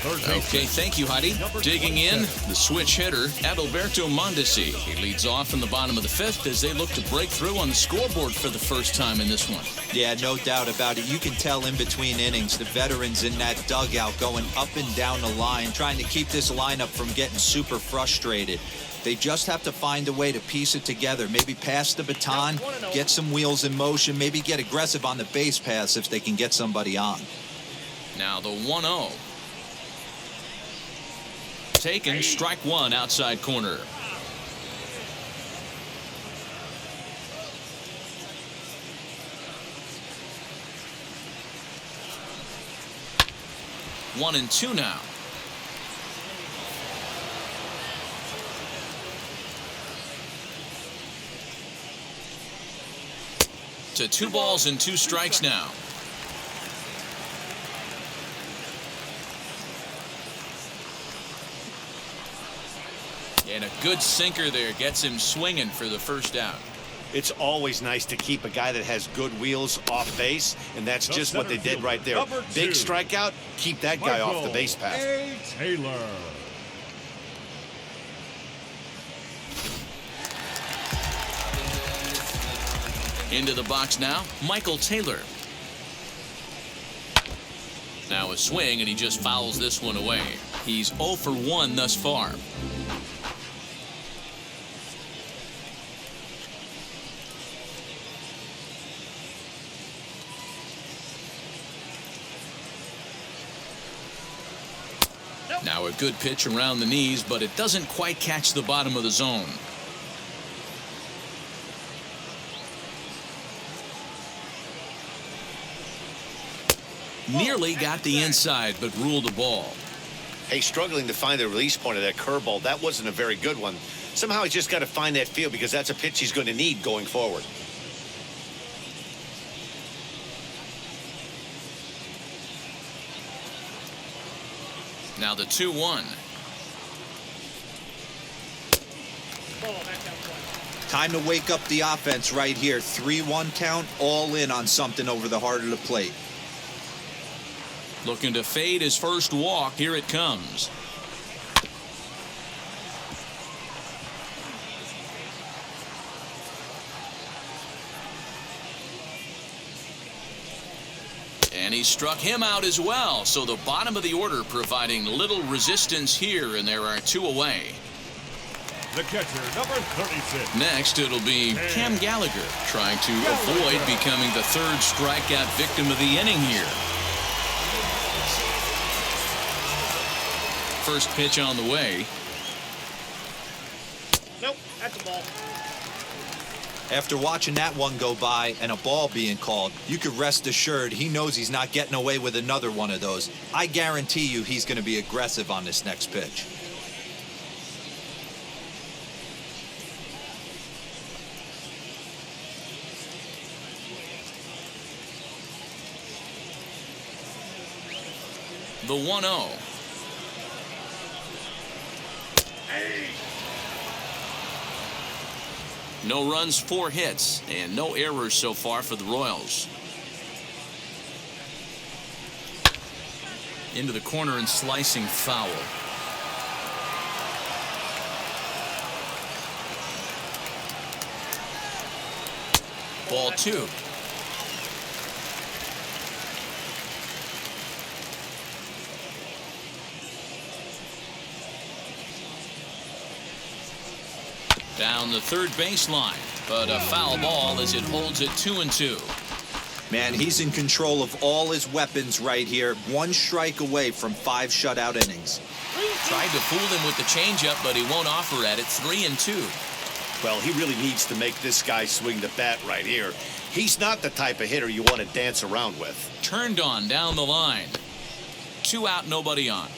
Okay, thank you, Heidi. Digging in, the switch hitter, Adalberto Mondesi. He leads off in the bottom of the 5th as they look to break through on the scoreboard for the first time in this one. Yeah, no doubt about it. You can tell in between innings, the veterans in that dugout going up and down the line, trying to keep this lineup from getting super frustrated. They just have to find a way to piece it together. Maybe pass the baton, get some wheels in motion, maybe get aggressive on the base paths if they can get somebody on. Now the 1-0. Taken, strike 1 outside corner. One and 2 now. To 2 balls and 2 strikes now. And a good sinker there gets him swinging for the first out. It's always nice to keep a guy that has good wheels off base, and that's just what they did right there. Big strikeout, keep that guy off the base path. Taylor. Into the box now, Michael Taylor. Now a swing, and he just fouls this one away. He's 0 for 1 thus far. Now a good pitch around the knees, but it doesn't quite catch the bottom of the zone. Nearly got the inside, but ruled a ball. Hey, struggling to find the release point of that curveball. That wasn't a very good one. Somehow he's just got to find that feel because that's a pitch he's going to need going forward. Now the 2-1. Time to wake up the offense right here. 3-1 count, all in on something over the heart of the plate. Looking to fade his first walk. Here it comes. And he struck him out as well. So the bottom of the order providing little resistance here, and there are 2 away. The catcher, number 36. Next, it'll be Cam Gallagher trying to avoid becoming the 3rd strikeout victim of the inning here. First pitch on the way. Nope, that's a ball. After watching that one go by and a ball being called, you could rest assured he knows he's not getting away with another one of those. I guarantee you he's going to be aggressive on this next pitch. The 1-0. No runs, 4 hits, and no errors so far for the Royals. Into the corner and slicing foul. Ball 2. Down the third baseline, but a foul ball as it holds it 2-2. Man, he's in control of all his weapons right here. 1 strike away from 5 shutout innings. Tried to fool him with the changeup, but he won't offer at it. 3-2. Well, he really needs to make this guy swing the bat right here. He's not the type of hitter you want to dance around with. Turned on down the line. 2 out, nobody on.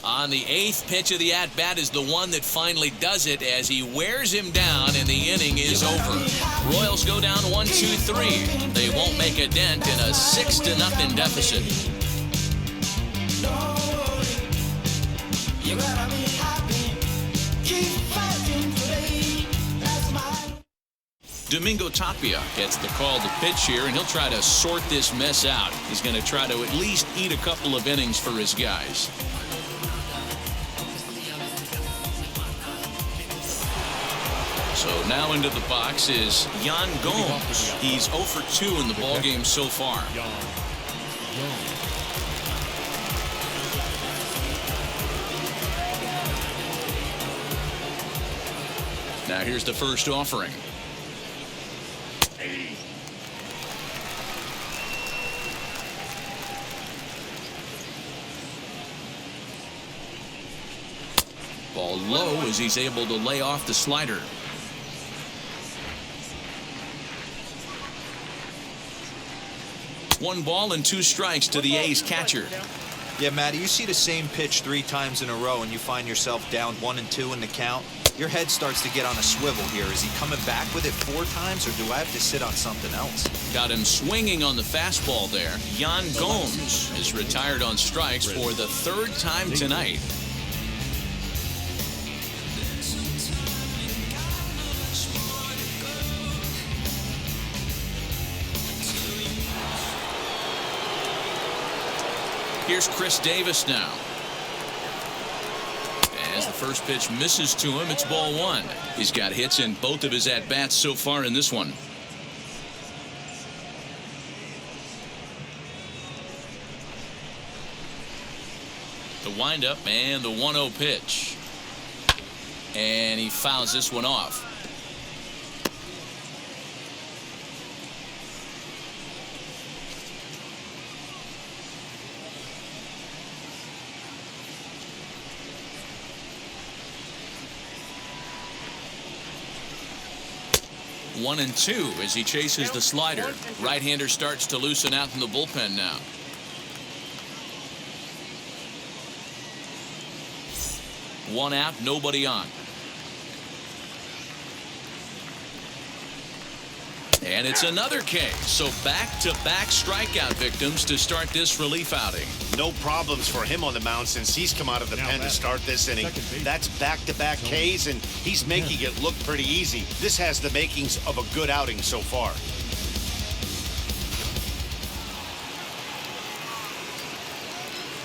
On the 8th pitch of the at-bat is the one that finally does it as he wears him down and the inning is over. Royals go down 1-2-3. They won't make a dent in a 6-0 deficit. Domingo Tapia gets the call to pitch here, and he'll try to sort this mess out. He's going to try to at least eat a couple of innings for his guys. So now into the box is Yan Gomes. He's 0 for 2 in the ballgame so far. Now here's the first offering. Ball low as he's able to lay off the slider. One ball and 2 strikes to the A's catcher. Yeah, Matty, you see the same pitch 3 times in a row and you find yourself down 1-2 in the count. Your head starts to get on a swivel here. Is he coming back with it 4 times, or do I have to sit on something else? Got him swinging on the fastball there. Yan Gomes is retired on strikes for the 3rd time tonight. Here's Chris Davis now. As the first pitch misses to him, it's ball 1. He's got hits in both of his at-bats so far in this one. The windup and the 1-0 pitch. And he fouls this one off. One and 2 as he chases the slider. Right-hander starts to loosen out in the bullpen now. One out, nobody on. And it's another K. So back-to-back strikeout victims to start this relief outing. No problems for him on the mound since he's come out of the pen to start this inning. That's back-to-back Ks, and he's making it look pretty easy. This has the makings of a good outing so far.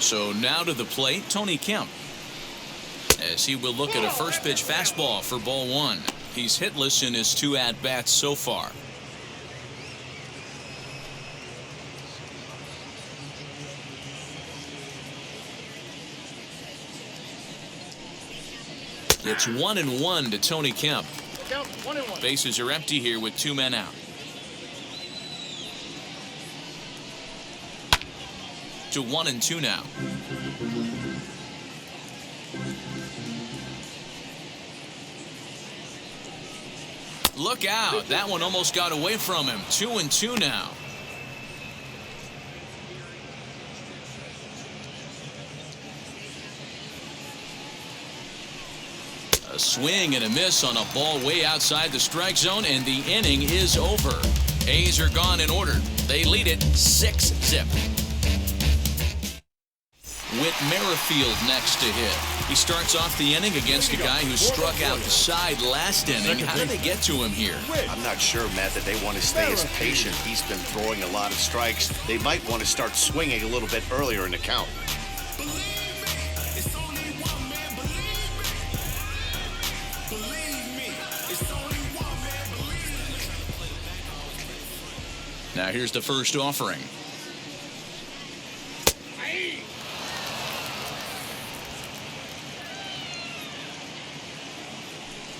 So now to the plate, Tony Kemp, as he will look at a first pitch fastball for ball 1. He's hitless in his 2 at-bats so far. It's 1-1 to Tony Kemp. Bases are empty here with 2 men out. To 1-2 now. Look out. That one almost got away from him. 2-2 now. A swing and a miss on a ball way outside the strike zone, and the inning is over. A's are gone in order. They lead it 6-0. Whit Merrifield next to hit. He starts off the inning against a guy who struck outside last inning. How did they get to him here? I'm not sure, Matt, that they want to stay as patient. He's been throwing a lot of strikes. They might want to start swinging a little bit earlier in the count. Now here's the first offering.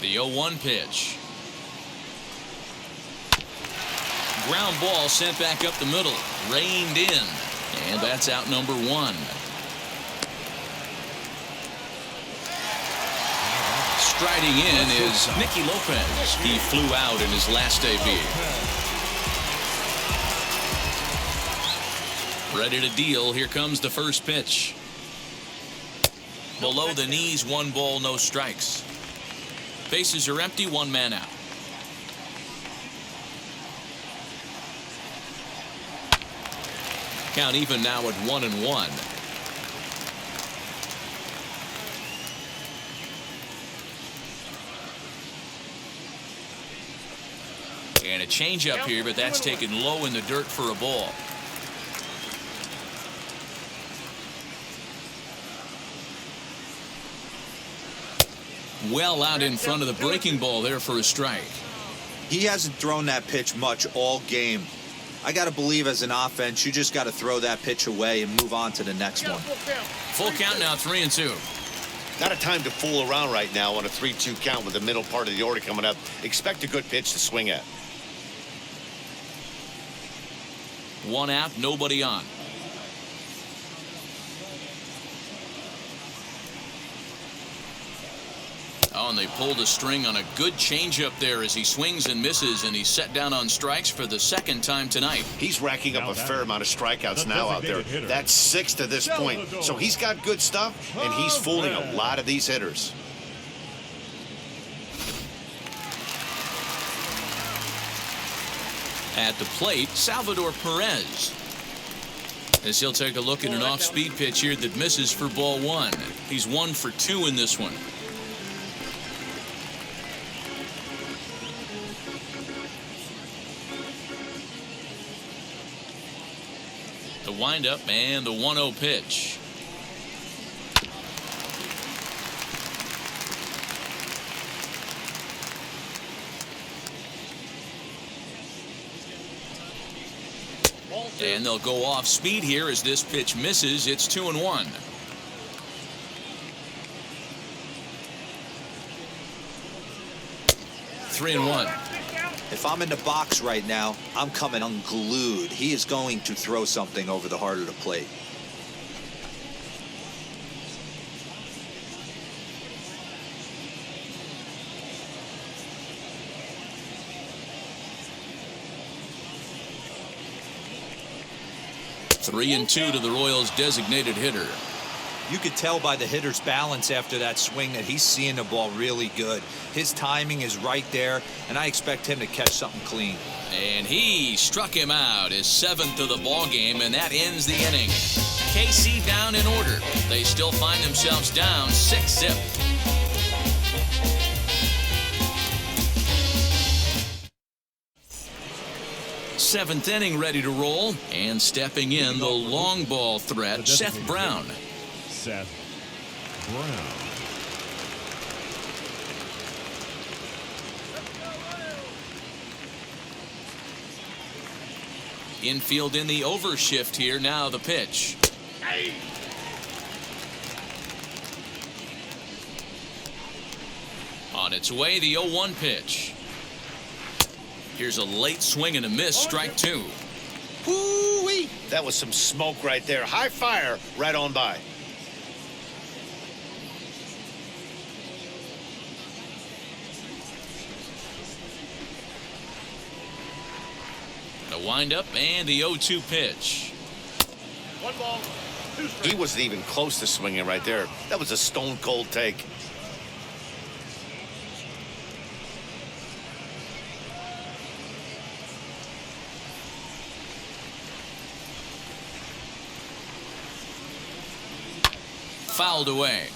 The 0-1 pitch. Ground ball sent back up the middle. Reined in. And that's out number 1. Striding in is Nicky Lopez. He flew out in his last debut. Ready to deal. Here comes the first pitch. Below the knees, 1 ball, no strikes. Bases are empty, 1 man out. Count even now at 1-1. And a changeup here, but that's taken low in the dirt for a ball. Well out in front of the breaking ball there for a strike. He hasn't thrown that pitch much all game. I got to believe as an offense, you just got to throw that pitch away and move on to the next one. Full count now, 3-2. Not a time to fool around right now on a 3-2 count with the middle part of the order coming up. Expect a good pitch to swing at. 1 out, nobody on. Oh, and they pulled a string on a good changeup there as he swings and misses, and he's set down on strikes for the 2nd time tonight. He's racking up a fair amount of strikeouts now out there. That's 6 to this point. So he's got good stuff, and he's fooling a lot of these hitters. At the plate, Salvador Perez. As he'll take a look at an off-speed pitch here that misses for ball 1. He's 1 for 2 in this one. The windup and the 1-0 pitch. And they'll go off speed here as this pitch misses. It's 2-1. Three and 1. If I'm in the box right now, I'm coming unglued. He is going to throw something over the heart of the plate. Three and 2 to the Royals' designated hitter. You could tell by the hitter's balance after that swing that he's seeing the ball really good. His timing is right there, and I expect him to catch something clean. And he struck him out, his 7th of the ball game, and that ends the inning. KC down in order. They still find themselves down 6-0. Seventh inning ready to roll, and stepping in the long ball threat, Seth Brown. Seth Brown. Infield in the overshift here. Now the pitch. On its way, the 0-1 pitch. Here's a late swing and a miss, strike 2. Woo-wee! That was some smoke right there. High fire right on by. The windup and the 0-2 pitch. 1 ball, 2 strikes. He wasn't even close to swinging right there. That was a stone cold take. Fouled away.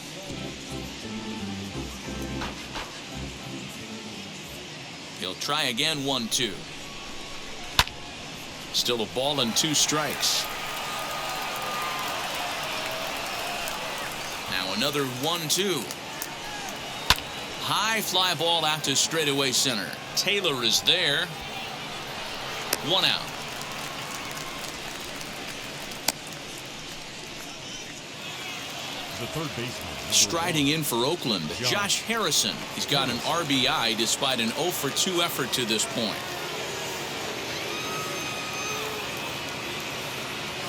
He'll try again. 1-2. Still a ball and 2 strikes. Now another 1-2. High fly ball out to straightaway center. Taylor is there. 1 out. The third baseman. Striding in for Oakland, Josh Harrison. He's got an RBI despite an 0-for-2 effort to this point.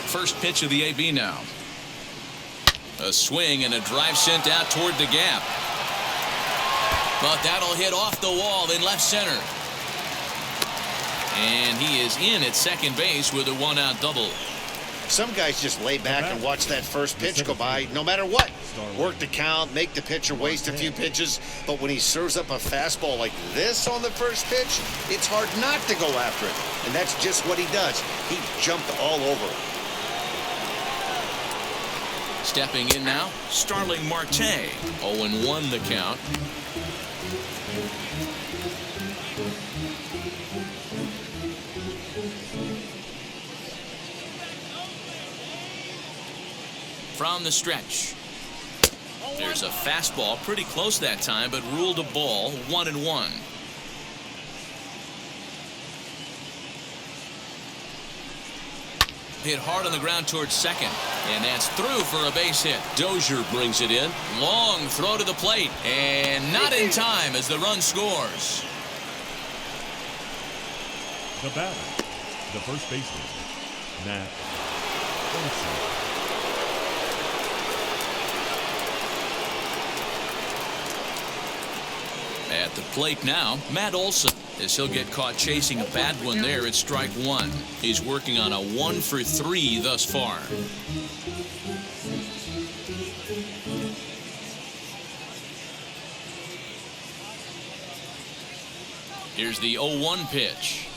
First pitch of the AB now. A swing and a drive sent out toward the gap. But that'll hit off the wall in left center. And he is in at second base with a 1-out double. Some guys just lay back and watch that first pitch go by no matter what. Work the count, make the pitcher waste a few pitches. But when he serves up a fastball like this on the first pitch, it's hard not to go after it. And that's just what he does. He jumped all over it. Stepping in now, Starling Marte. 0-1 the count. From the stretch. There's a fastball pretty close that time, but ruled a ball. 1-1. Hit hard on the ground towards second, and that's through for a base hit. Dozier brings it in. Long throw to the plate, and not in time as the run scores. The batter, the first baseman, Matt Olson. At the plate now, Matt Olson, as he'll get caught chasing a bad one there at strike 1. He's working on a 1-for-3 thus far. Here's the 0-1 pitch.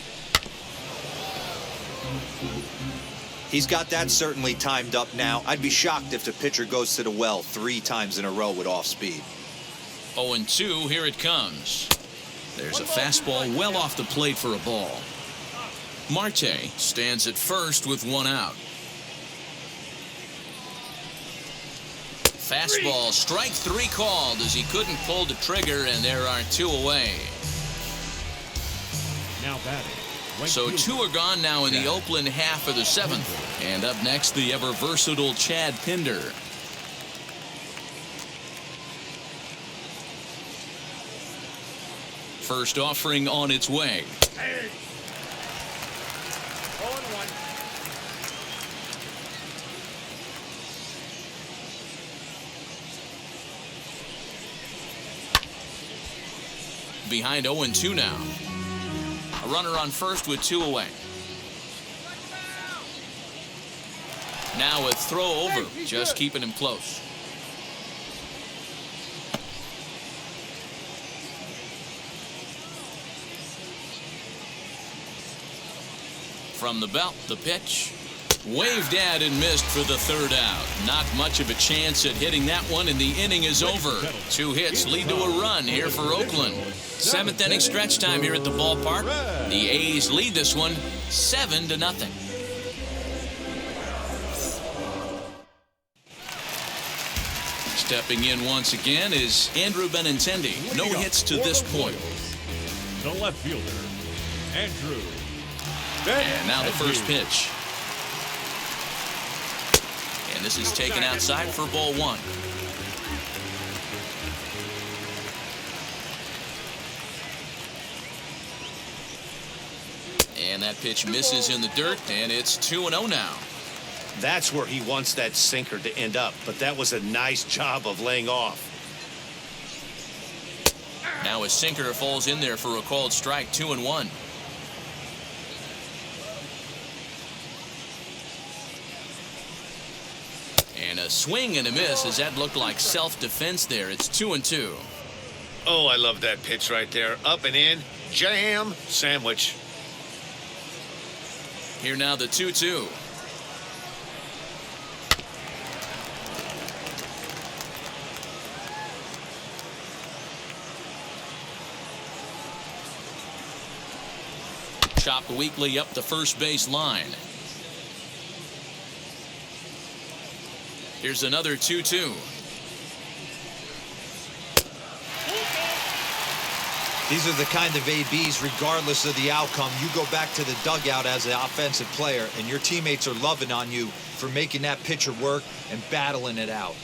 He's got that certainly timed up now. I'd be shocked if the pitcher goes to the well 3 times in a row with off speed. 0-2, here it comes. There's a fastball well off the plate for a ball. Marte stands at first with 1 out. Fastball, strike 3 called as he couldn't pull the trigger, and there are 2 away. Now batting. Right So fielder. 2 are gone now in the Oakland half of the 7th. And up next, the ever-versatile Chad Pinder. First offering on its way. Hey. 0-1. Behind 0-2 now. A runner on first with 2 away. Now a throw over, just keeping him close. From the belt, the pitch. Waved at and missed for the 3rd out. Not much of a chance at hitting that one, and the inning is over. 2 hits lead to a run here for Oakland. 7th inning stretch time here at the ballpark. The A's lead this one 7-0. Stepping in once again is Andrew Benintendi. No hits to this point. The left fielder, Andrew. And now the first pitch. And this is taken outside for ball 1. And that pitch misses in the dirt, and it's 2-0 now. That's where he wants that sinker to end up, but that was a nice job of laying off. Now a sinker falls in there for a called strike. 2-1. a swing and a miss as that looked like self-defense there. It's 2-2. Oh, I love that pitch right there. Up and in. Jam sandwich. Here now the 2-2. Chopped weakly up the first base line. Here's another 2-2. These are the kind of ABs, regardless of the outcome, you go back to the dugout as an offensive player, and your teammates are loving on you for making that pitcher work and battling it out.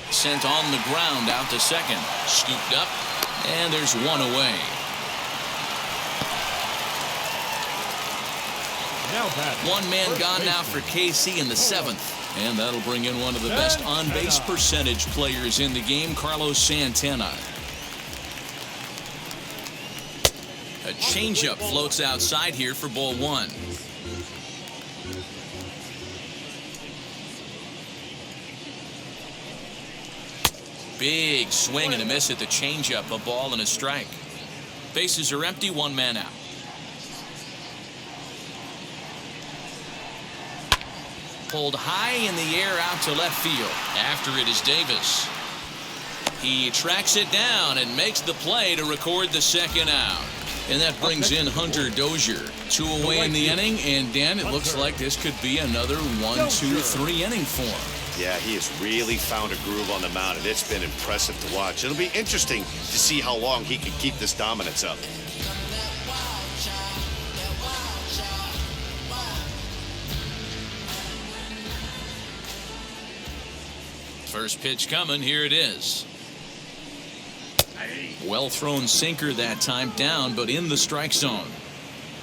Sent on the ground out to second. Scooped up, and there's one away. One man gone now for KC in the 7th. And that'll bring in one of the best on-base percentage players in the game, Carlos Santana. A changeup floats outside here for ball 1. Big swing and a miss at the changeup, a ball and a strike. Bases are empty, one man out. Pulled high in the air out to left field. After it is Davis. He tracks it down and makes the play to record the second out. And that brings in Hunter Dozier. 2 away in the inning, and Dan, it looks like this could be another 1-2-3 inning for him. Yeah, he has really found a groove on the mound, and it's been impressive to watch. It'll be interesting to see how long he can keep this dominance up. First pitch coming, here it is. Well thrown sinker that time, down but in the strike zone.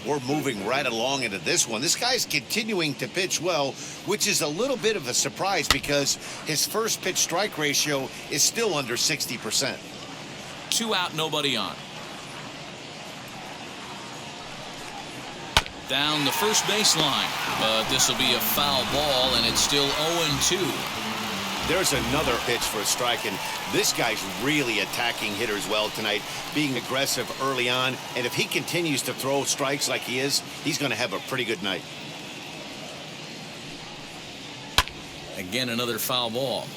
We're moving right along into this one. This guy's continuing to pitch well, which is a little bit of a surprise because his first pitch strike ratio is still under 60%. 2 out, nobody on. Down the first baseline, but this will be a foul ball, and it's still 0-2. There's another pitch for a strike, and this guy's really attacking hitters well tonight, being aggressive early on, and if he continues to throw strikes like he is, he's going to have a pretty good night. Again, another foul ball.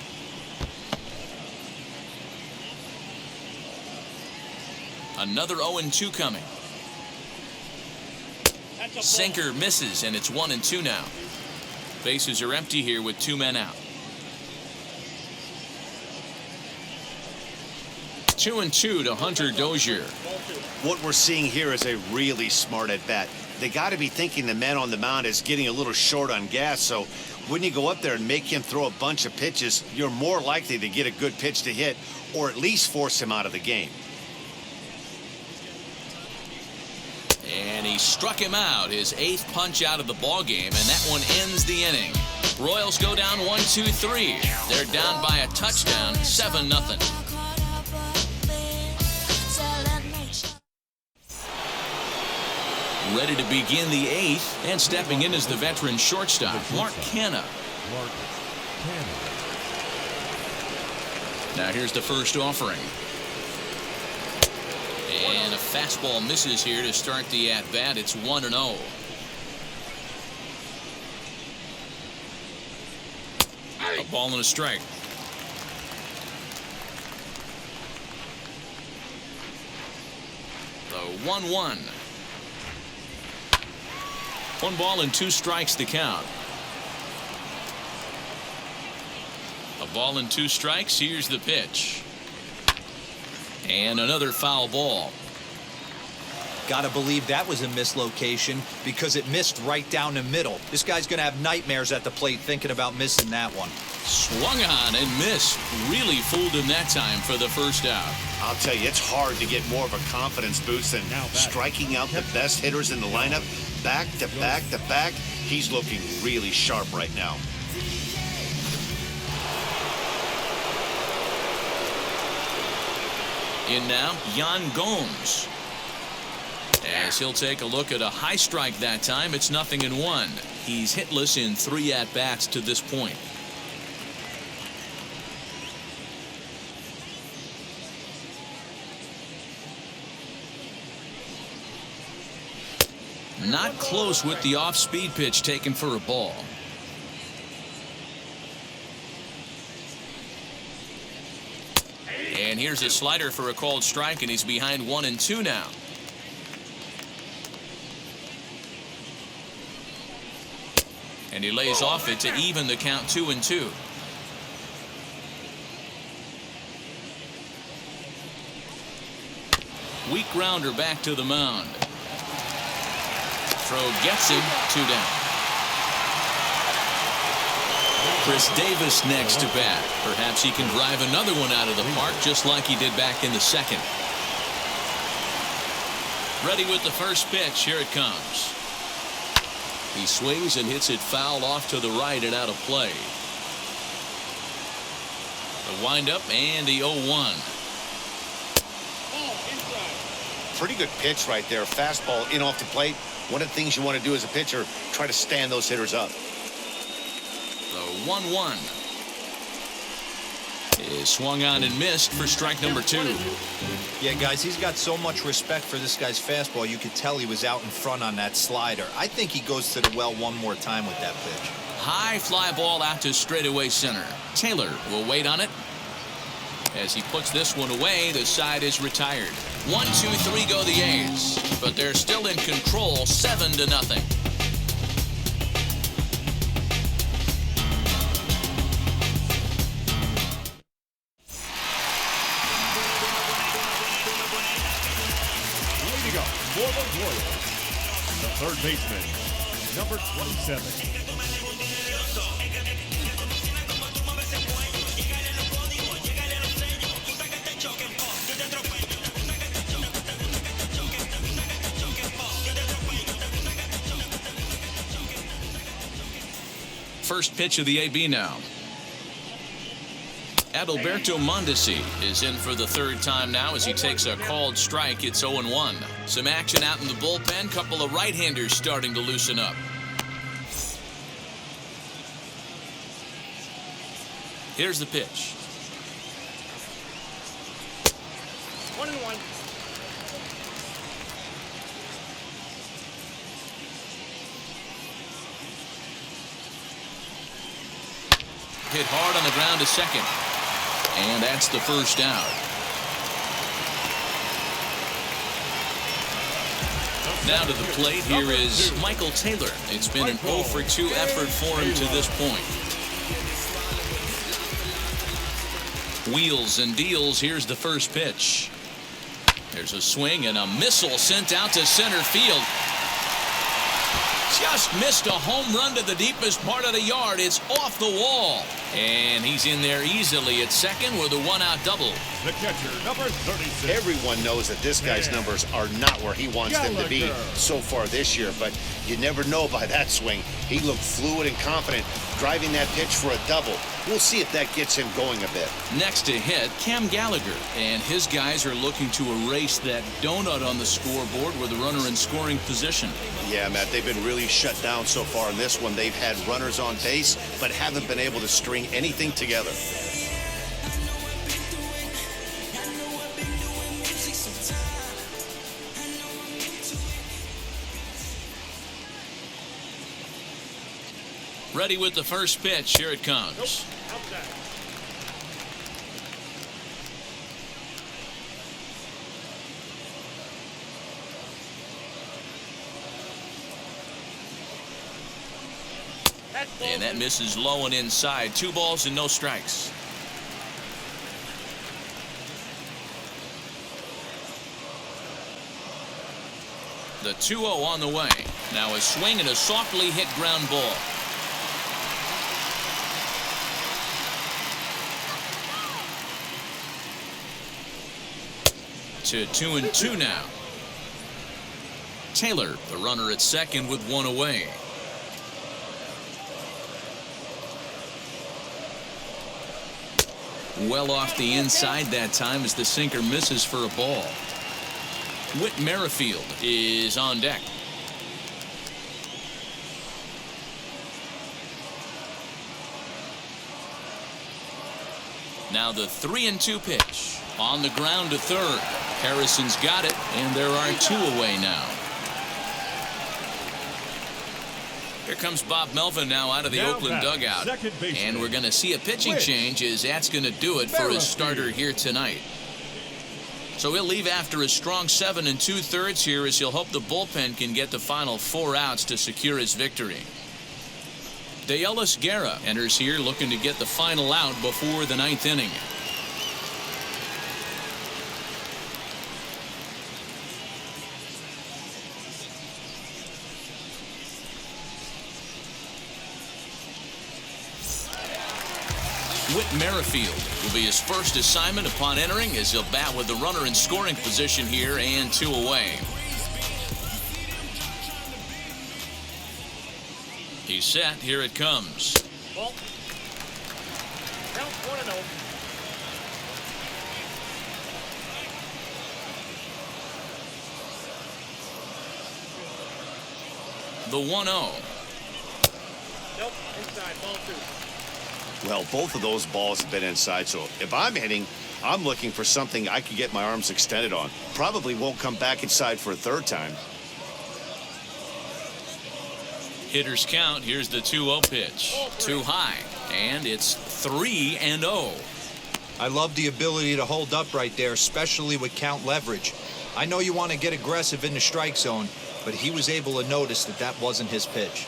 Another 0-2 coming. Sinker misses, and it's 1-2 now. Bases are empty here with 2 men out. 2-2 to Hunter Dozier. What we're seeing here is a really smart at bat. They got to be thinking the man on the mound is getting a little short on gas, so when you go up there and make him throw a bunch of pitches, you're more likely to get a good pitch to hit or at least force him out of the game. And he struck him out, his 8th punch out of the ball game, and that one ends the inning. Royals go down 1-2-3. They're down by a touchdown, 7-0. Ready to begin the 8th, and stepping in is the veteran shortstop, Mark Canha. Now here's the first offering. And a fastball misses here to start the at-bat. It's 1-0. A ball and a strike. The 1-1. 1 ball and 2 strikes to count. A ball and 2 strikes. Here's the pitch. And another foul ball. Gotta believe that was a mislocation because it missed right down the middle. This guy's gonna have nightmares at the plate thinking about missing that one. Swung on and missed. Really fooled him that time for the first out. I'll tell you, it's hard to get more of a confidence boost than striking out the best hitters in the lineup. Back to back to back. He's looking really sharp right now. In now, Yan Gomes. As he'll take a look at a high strike that time, it's 0-1. He's hitless in 3 at-bats to this point. Not close with the off-speed pitch taken for a ball. And here's a slider for a called strike, and he's behind 1-2 now. And he lays off it to even the count 2-2. Weak grounder back to the mound. Throw gets him, 2 down. Chris Davis next to bat. Perhaps he can drive another one out of the park just like he did back in the second. Ready with the first pitch. Here it comes. He swings and hits it foul off to the right and out of play. The windup and the 0-1. Pretty good pitch right there. Fastball in off the plate. One of the things you want to do as a pitcher, try to stand those hitters up. The 1-1 is swung on and missed for strike number 2. Yeah, guys, he's got so much respect for this guy's fastball. You could tell he was out in front on that slider. I think he goes to the well one more time with that pitch. High fly ball out to straightaway center. Taylor will wait on it. As he puts this one away, the side is retired. 1-2-3 go the A's, but they're still in control, 7-0. Leading up for the Royals, the third baseman, number 27. First pitch of the AB now. Adalberto Mondesi is in for the third time now as he takes a called strike. It's 0-1. Some action out in the bullpen. Couple of right-handers starting to loosen up. Here's the pitch. 1-1. Hit hard on the ground to second. And that's the first out. Now to the plate, here is Michael Taylor. It's been an 0-for-2 effort for him to this point. Wheels and deals. Here's the first pitch. There's a swing and a missile sent out to center field. Just missed a home run to the deepest part of the yard. It's off the wall. And he's in there easily at second with a 1-out double. The catcher, number 36. Everyone knows that this guy's numbers are not where he wants them to be so far this year, but you never know by that swing. He looked fluid and confident, driving that pitch for a double. We'll see if that gets him going a bit. Next to hit, Cam Gallagher, and his guys are looking to erase that donut on the scoreboard with a runner in scoring position. Yeah, Matt, they've been really shut down so far in this one. They've had runners on base, but haven't been able to string anything together. Ready with the first pitch. Here it comes. And that misses low and inside. 2 balls and no strikes. The 2-0 on the way. Now a swing and a softly hit ground ball. To 2-2 now. Taylor, the runner at second with 1 away. Well off the inside that time as the sinker misses for a ball. Whit Merrifield is on deck. Now the 3-2 pitch. On the ground to third. Harrison's got it, and there are 2 away now. Here comes Bob Melvin now out of the Oakland dugout. And we're going to see a pitching change as that's going to do it for his starter here tonight. So he'll leave after a strong 7 2/3 here as he'll hope the bullpen can get the final 4 outs to secure his victory. Deolis Guerra enters here looking to get the final out before the 9th inning. Whit Merrifield will be his first assignment upon entering as he'll bat with the runner in scoring position here and 2 away. He's set. Here it comes. Ball. Count 1-0. The 1-0. Nope. Inside. Ball 2. Well, both of those balls have been inside, so if I'm hitting, I'm looking for something I can get my arms extended on. Probably won't come back inside for a 3rd time. Hitters count. Here's the 2-0 pitch. Too high, and it's 3-0. I love the ability to hold up right there, especially with count leverage. I know you want to get aggressive in the strike zone, but he was able to notice that that wasn't his pitch.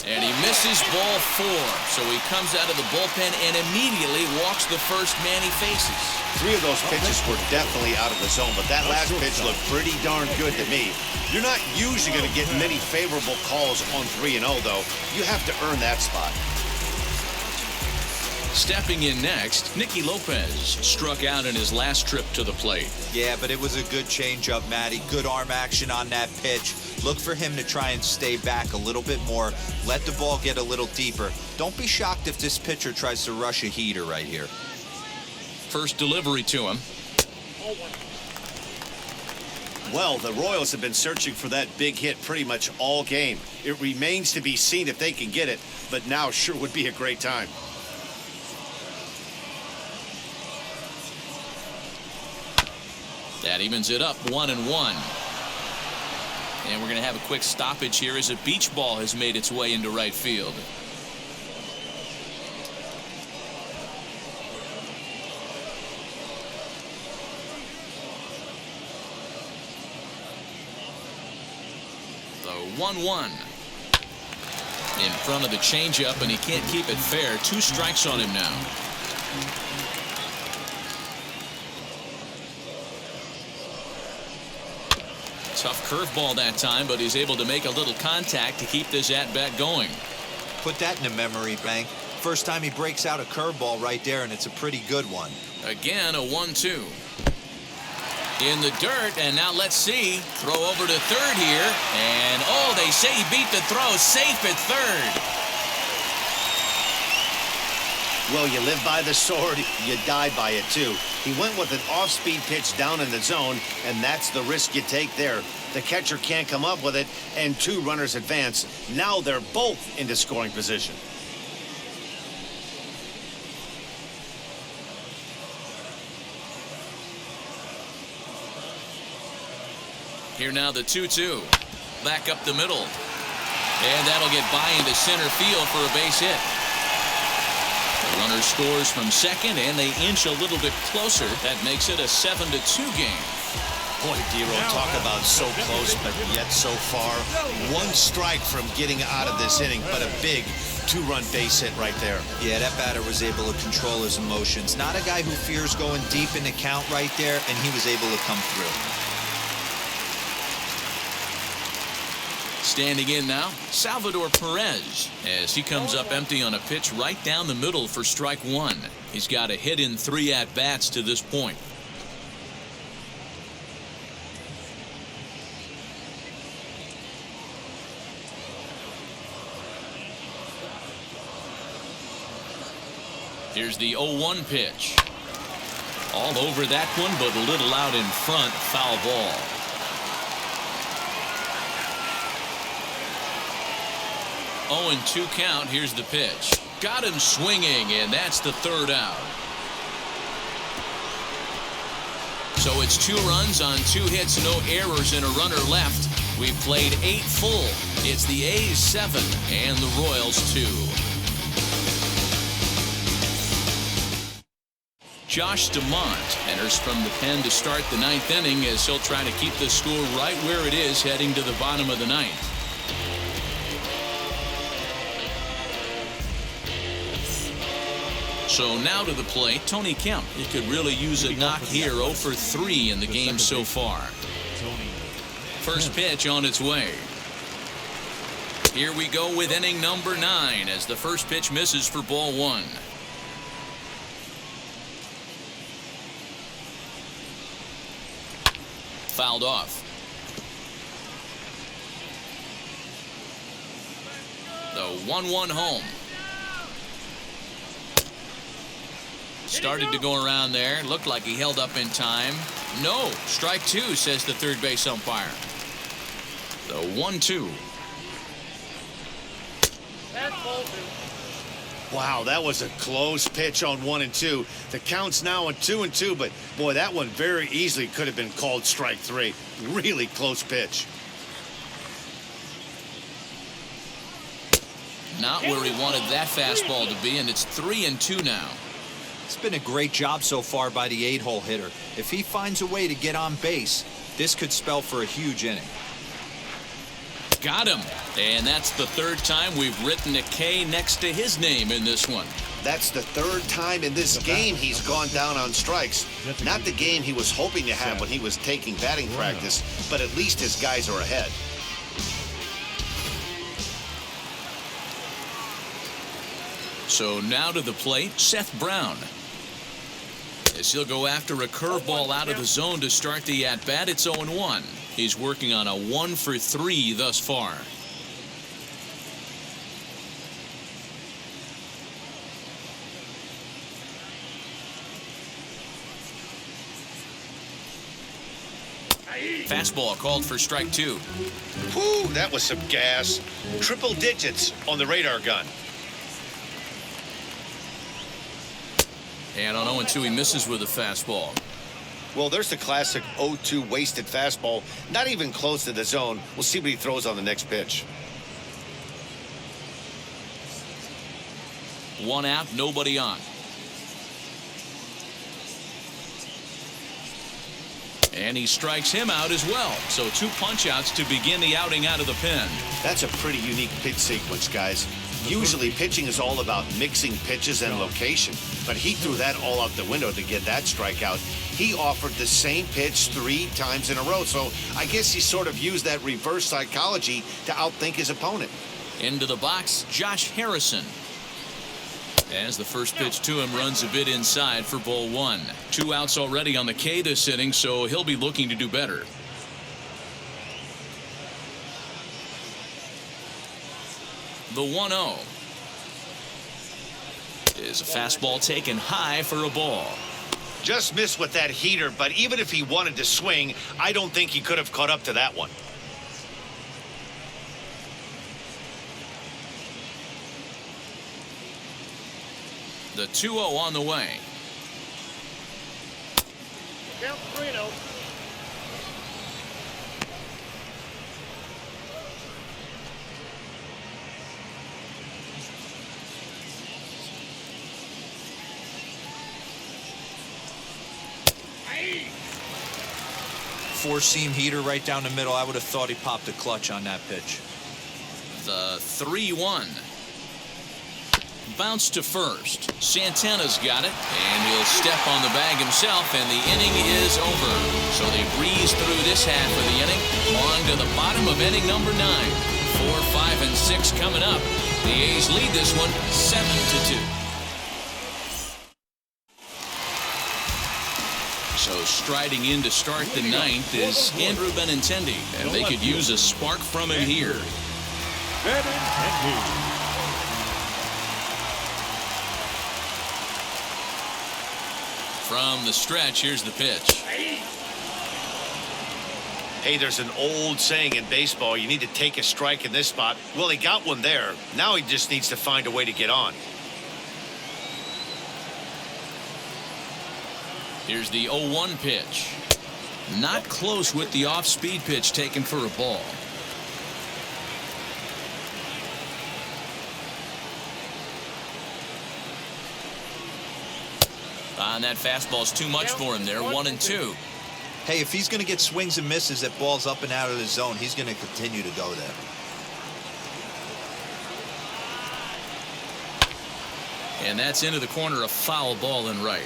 And he misses ball 4, so he comes out of the bullpen and immediately walks the first man he faces. 3 of those pitches were definitely out of the zone, but that last pitch looked pretty darn good to me. You're not usually going to get many favorable calls on 3-0, though. You have to earn that spot. Stepping in next, Nicky Lopez struck out in his last trip to the plate. Yeah, but it was a good changeup, Matty. Good arm action on that pitch. Look for him to try and stay back a little bit more. Let the ball get a little deeper. Don't be shocked if this pitcher tries to rush a heater right here. First delivery to him. Well, the Royals have been searching for that big hit pretty much all game. It remains to be seen if they can get it, but now sure would be a great time. That evens it up 1-1. And we're going to have a quick stoppage here as a beach ball has made its way into right field. The 1-1. In front of the changeup, and he can't keep it fair. 2 strikes on him now. Tough curveball that time, but he's able to make a little contact to keep this at-bat going. Put that in the memory bank. First time he breaks out a curveball right there, and it's a pretty good one. Again, a 1-2. In the dirt, and now let's see. Throw over to third here, and oh, they say he beat the throw. Safe at third. Well, you live by the sword, you die by it, too. He went with an off-speed pitch down in the zone, and that's the risk you take there. The catcher can't come up with it, and 2 runners advance. Now they're both into scoring position. Here now the 2-2. Back up the middle. And that'll get by into center field for a base hit. The runner scores from second, and they inch a little bit closer. That makes it a 7-2 game. Boy, Dero, talk about so close, but yet so far. 1 strike from getting out of this inning, but a big 2-run base hit right there. Yeah, that batter was able to control his emotions. Not a guy who fears going deep in the count right there, and he was able to come through. Standing in now, Salvador Perez, as he comes up empty on a pitch right down the middle for strike 1. He's got a hit in 3 at-bats to this point. Here's the 0-1 pitch. All over that one, but a little out in front. Foul ball. Oh, and 2 count. Here's the pitch. Got him swinging, and that's the 3rd out. So it's 2 runs on 2 hits, no errors, and a runner left. We've played 8 full. It's the A's 7 and the Royals 2. Josh DeMont enters from the pen to start the 9th inning as he'll try to keep the score right where it is heading to the bottom of the 9th. So now to the plate, Tony Kemp. He could really use a knock here. 0 for 3 in the game so far. First pitch on its way. Here we go with inning number 9 as the first pitch misses for ball 1. Fouled off. The 1-1 home. Started to go around there. Looked like he held up in time. No. Strike 2, says the third base umpire. The 1-2. Wow, that was a close pitch on 1 and 2. The count's now on 2 and 2, but boy, that one very easily could have been called strike 3. Really close pitch. Not where he wanted that fastball to be, and it's 3-2 now. It's been a great job so far by the 8-hole hitter. If he finds a way to get on base, this could spell for a huge inning. Got him. And that's the 3rd time we've written a K next to his name in this one. That's the 3rd time in this game he's gone down on strikes. Not the game he was hoping to have when he was taking batting practice, but at least his guys are ahead. So now to the plate, Seth Brown. As he'll go after a curveball out of the zone to start the at-bat, it's 0-1. He's working on a 1 for 3 thus far. Fastball called for strike 2. Whew, that was some gas. Triple digits on the radar gun. And on 0-2, he misses with a fastball. Well, there's the classic 0-2 wasted fastball. Not even close to the zone. We'll see what he throws on the next pitch. 1 out, nobody on. And he strikes him out as well. So 2 punch-outs to begin the outing out of the pen. That's a pretty unique pitch sequence, guys. Usually pitching is all about mixing pitches and location, but he threw that all out the window to get that strikeout. He offered the same pitch 3 times in a row, so I guess he sort of used that reverse psychology to outthink his opponent. Into the box, Josh Harrison. As the first pitch to him runs a bit inside for ball 1. 2 outs already on the K this inning, so he'll be looking to do better. The 1-0 is a fastball taken high for a ball. Just missed with that heater, but even if he wanted to swing, I don't think he could have caught up to that one. The 2-0 on the way. Count 3-0. Four-seam heater right down the middle. I would have thought he popped a clutch on that pitch. The 3-1. Bounce to first. Santana's got it, and he'll step on the bag himself, and the inning is over. So they breeze through this half of the inning. On to the bottom of inning number 9. 4, 5, and 6 coming up. The A's lead this one 7-2. So striding in to start the 9th is Andrew Benintendi, and they could use a spark from him here. Benintendi. From the stretch, here's the pitch. Hey, there's an old saying in baseball, you need to take a strike in this spot. Well, he got one there. Now he just needs to find a way to get on. Here's the 0-1 pitch. Not close with the off-speed pitch taken for a ball. And that fastball's too much for him there, 1-2. Hey, if he's going to get swings and misses at balls up and out of the zone, he's going to continue to go there. And that's into the corner, a foul ball and right.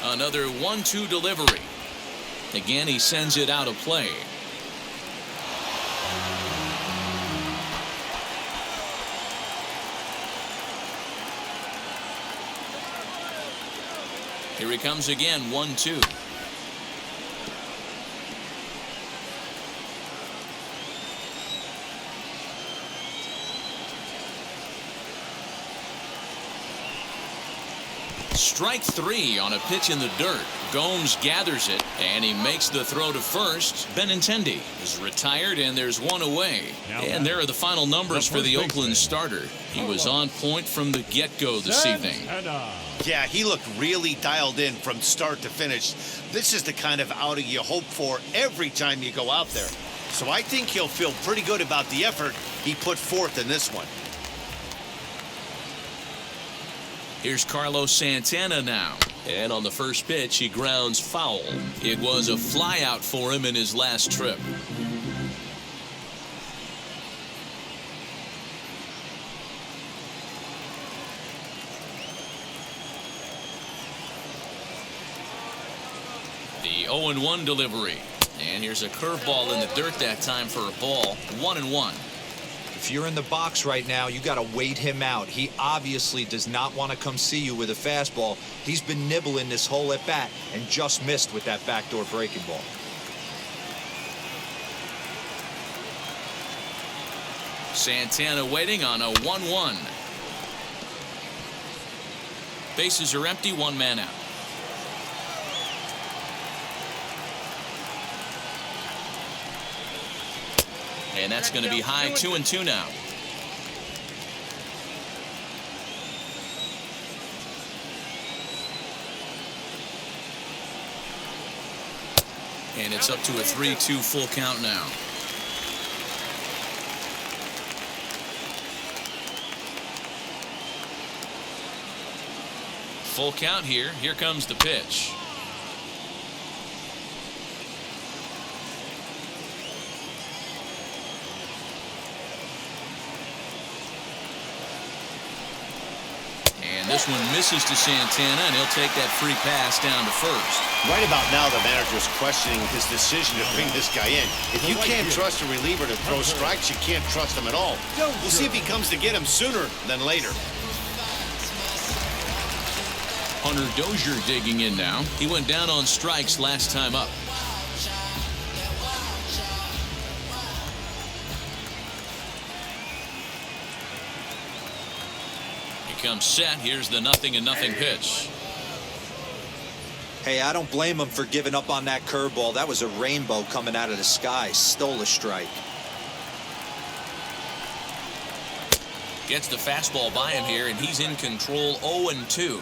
Another 1-2 delivery. Again, he sends it out of play. Here he comes again, 1-2. Strike 3 on a pitch in the dirt. Gomes gathers it, and he makes the throw to first. Benintendi is retired, and there's one away. And there are the final numbers for the Oakland starter. He was on point from the get-go this evening. Yeah, he looked really dialed in from start to finish. This is the kind of outing you hope for every time you go out there. So I think he'll feel pretty good about the effort he put forth in this one. Here's Carlos Santana now. And on the first pitch, he grounds foul. It was a flyout for him in his last trip. The 0-1 delivery. And here's a curveball in the dirt that time for a ball. 1-1. If you're in the box right now, you got to wait him out. He obviously does not want to come see you with a fastball. He's been nibbling this whole at bat and just missed with that backdoor breaking ball. Santana waiting on a 1-1. Bases are empty, one man out. And that's going to be high, 2-2 now. And it's up to a 3-2 full count now. Full count here. Here comes the pitch. And this one misses to Santana, and he'll take that free pass down to first. Right about now, the manager's questioning his decision to bring this guy in. If you can't trust a reliever to throw strikes, you can't trust him at all. We'll see if he comes to get him sooner than later. Hunter Dozier digging in now. He went down on strikes last time up. Comes set. Here's the 0-0 pitch. Hey, I don't blame him for giving up on that curveball. That was a rainbow coming out of the sky. Stole a strike. Gets the fastball by him here, and he's in control. 0-2.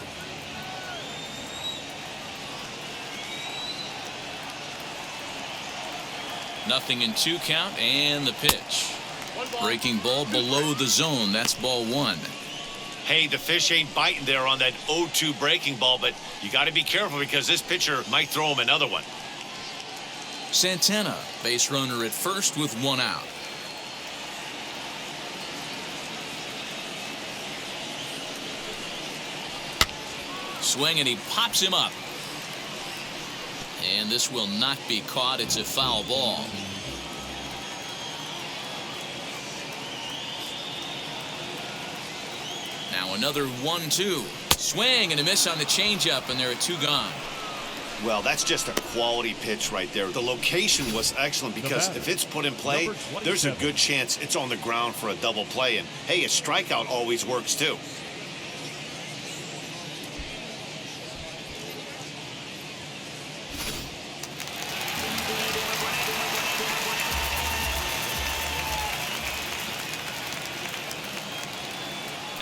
Nothing in 2 count, and the pitch. Breaking ball below the zone. That's ball 1. Hey, the fish ain't biting there on that 0-2 breaking ball, but you got to be careful because this pitcher might throw him another one. Santana, base runner at first with 1 out. Swing, and he pops him up. And this will not be caught. It's a foul ball. Now another 1-2. Swing and a miss on the changeup, and there are 2 gone. Well, that's just a quality pitch right there. The location was excellent because if it's put in play, there's a good chance it's on the ground for a double play. And, hey, a strikeout always works, too.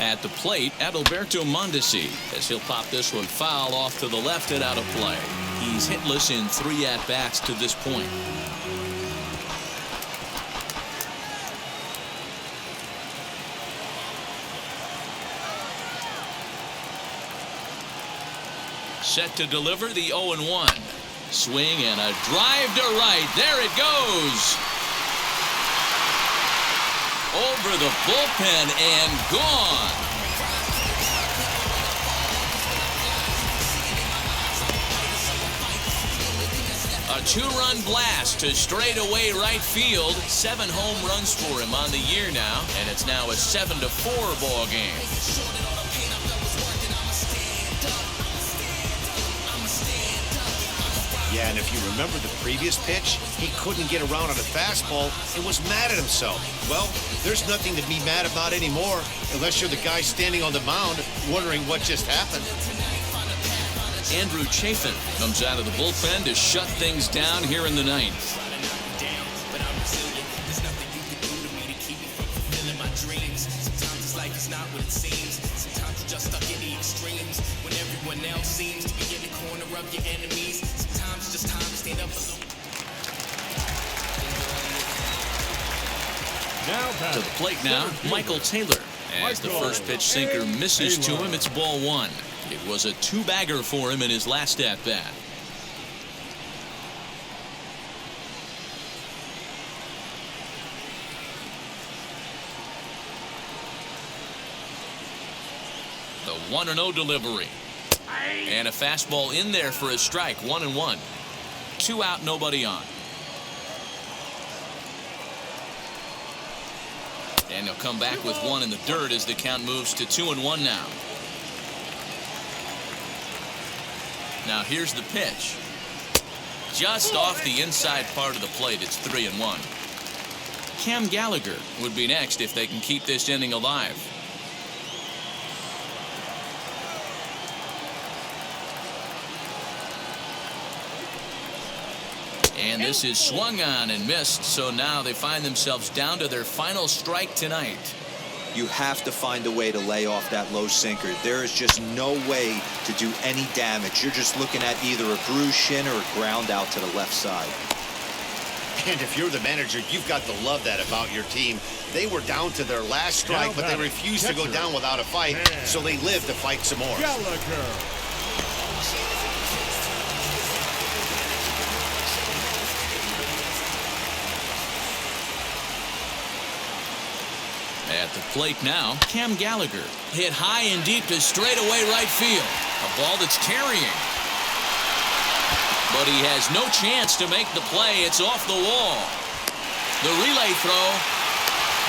At the plate, Adalberto Mondesi, as he'll pop this one foul off to the left and out of play. He's hitless in 3 at-bats to this point. set to deliver the 0-1. Swing and a drive to right. There it goes. Over the bullpen and gone. A two-run blast to straightaway right field. 7 home runs for him on the year now, and it's now a 7-4 ball game. Yeah, and if you remember the previous pitch, he couldn't get around on a fastball and was mad at himself. Well, there's nothing to be mad about anymore unless you're the guy standing on the mound wondering what just happened. Andrew Chafin comes out of the bullpen to shut things down here in the 9th. To the plate now, Michael Taylor. As the first pitch sinker misses to him, it's ball 1. It was a 2-bagger for him in his last at-bat. The 1-0 delivery. And a fastball in there for a strike. 1-1. 2 out, nobody on. And he'll come back with 1 in the dirt as the count moves to 2-1 now. Now here's the pitch. Just off the inside part of the plate. It's 3-1. Cam Gallagher would be next if they can keep this inning alive. And this is swung on and missed, so now they find themselves down to their final strike tonight. You have to find a way to lay off that low sinker. There is just no way to do any damage. You're just looking at either a bruised shin or a ground out to the left side. And if you're the manager, you've got to love that about your team. They were down to their last strike, but they refused to go down without a fight, so they lived to fight some more. Gallagher. At the plate now, Cam Gallagher hit high and deep to straightaway right field. A ball that's carrying. But he has no chance to make the play. It's off the wall. The relay throw.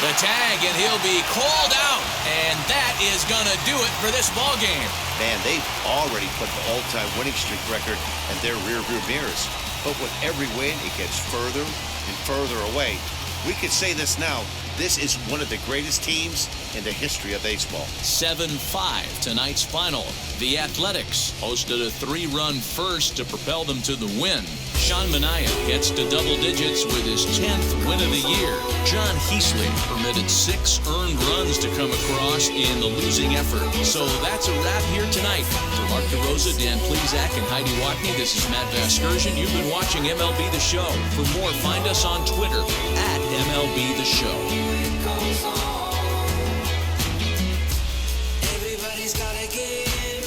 The tag, and he'll be called out. And that is going to do it for this ball game. Man, they've already put the all-time winning streak record in their rearview mirrors. But with every win, it gets further and further away. We could say this now. This is one of the greatest teams in the history of baseball. 7-5 tonight's final. The Athletics hosted a 3-run first to propel them to the win. Sean Manaea gets to double digits with his 10th win of the year. John Heasley permitted 6 earned runs to come across in the losing effort. So that's a wrap here tonight. For Mark DeRosa, Dan Plezak, and Heidi Watney, this is Matt Vasgersian. You've been watching MLB The Show. For more, find us on Twitter at MLB The Show. Everybody's gotta give,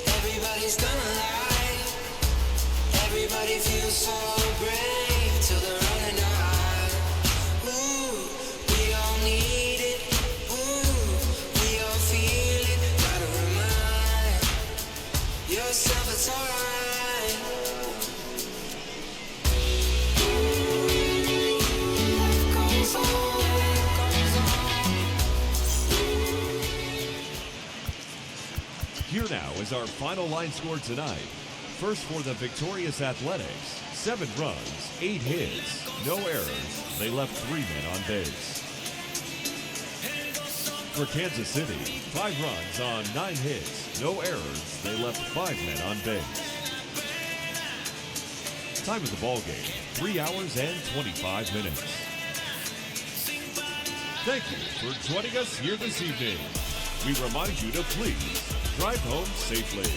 everybody's gonna lie, everybody feels so brave till they're running out. Ooh, we all need it, ooh, we all feel it, gotta remind yourself it's alright. Here now is our final line score tonight. First for the victorious Athletics, 7 runs, 8 hits, no errors. They left 3 men on base. For Kansas City, 5 runs on 9 hits, no errors. They left 5 men on base. Time of the ball game, 3 hours and 25 minutes. Thank you for joining us here this evening. We remind you to please drive home safely.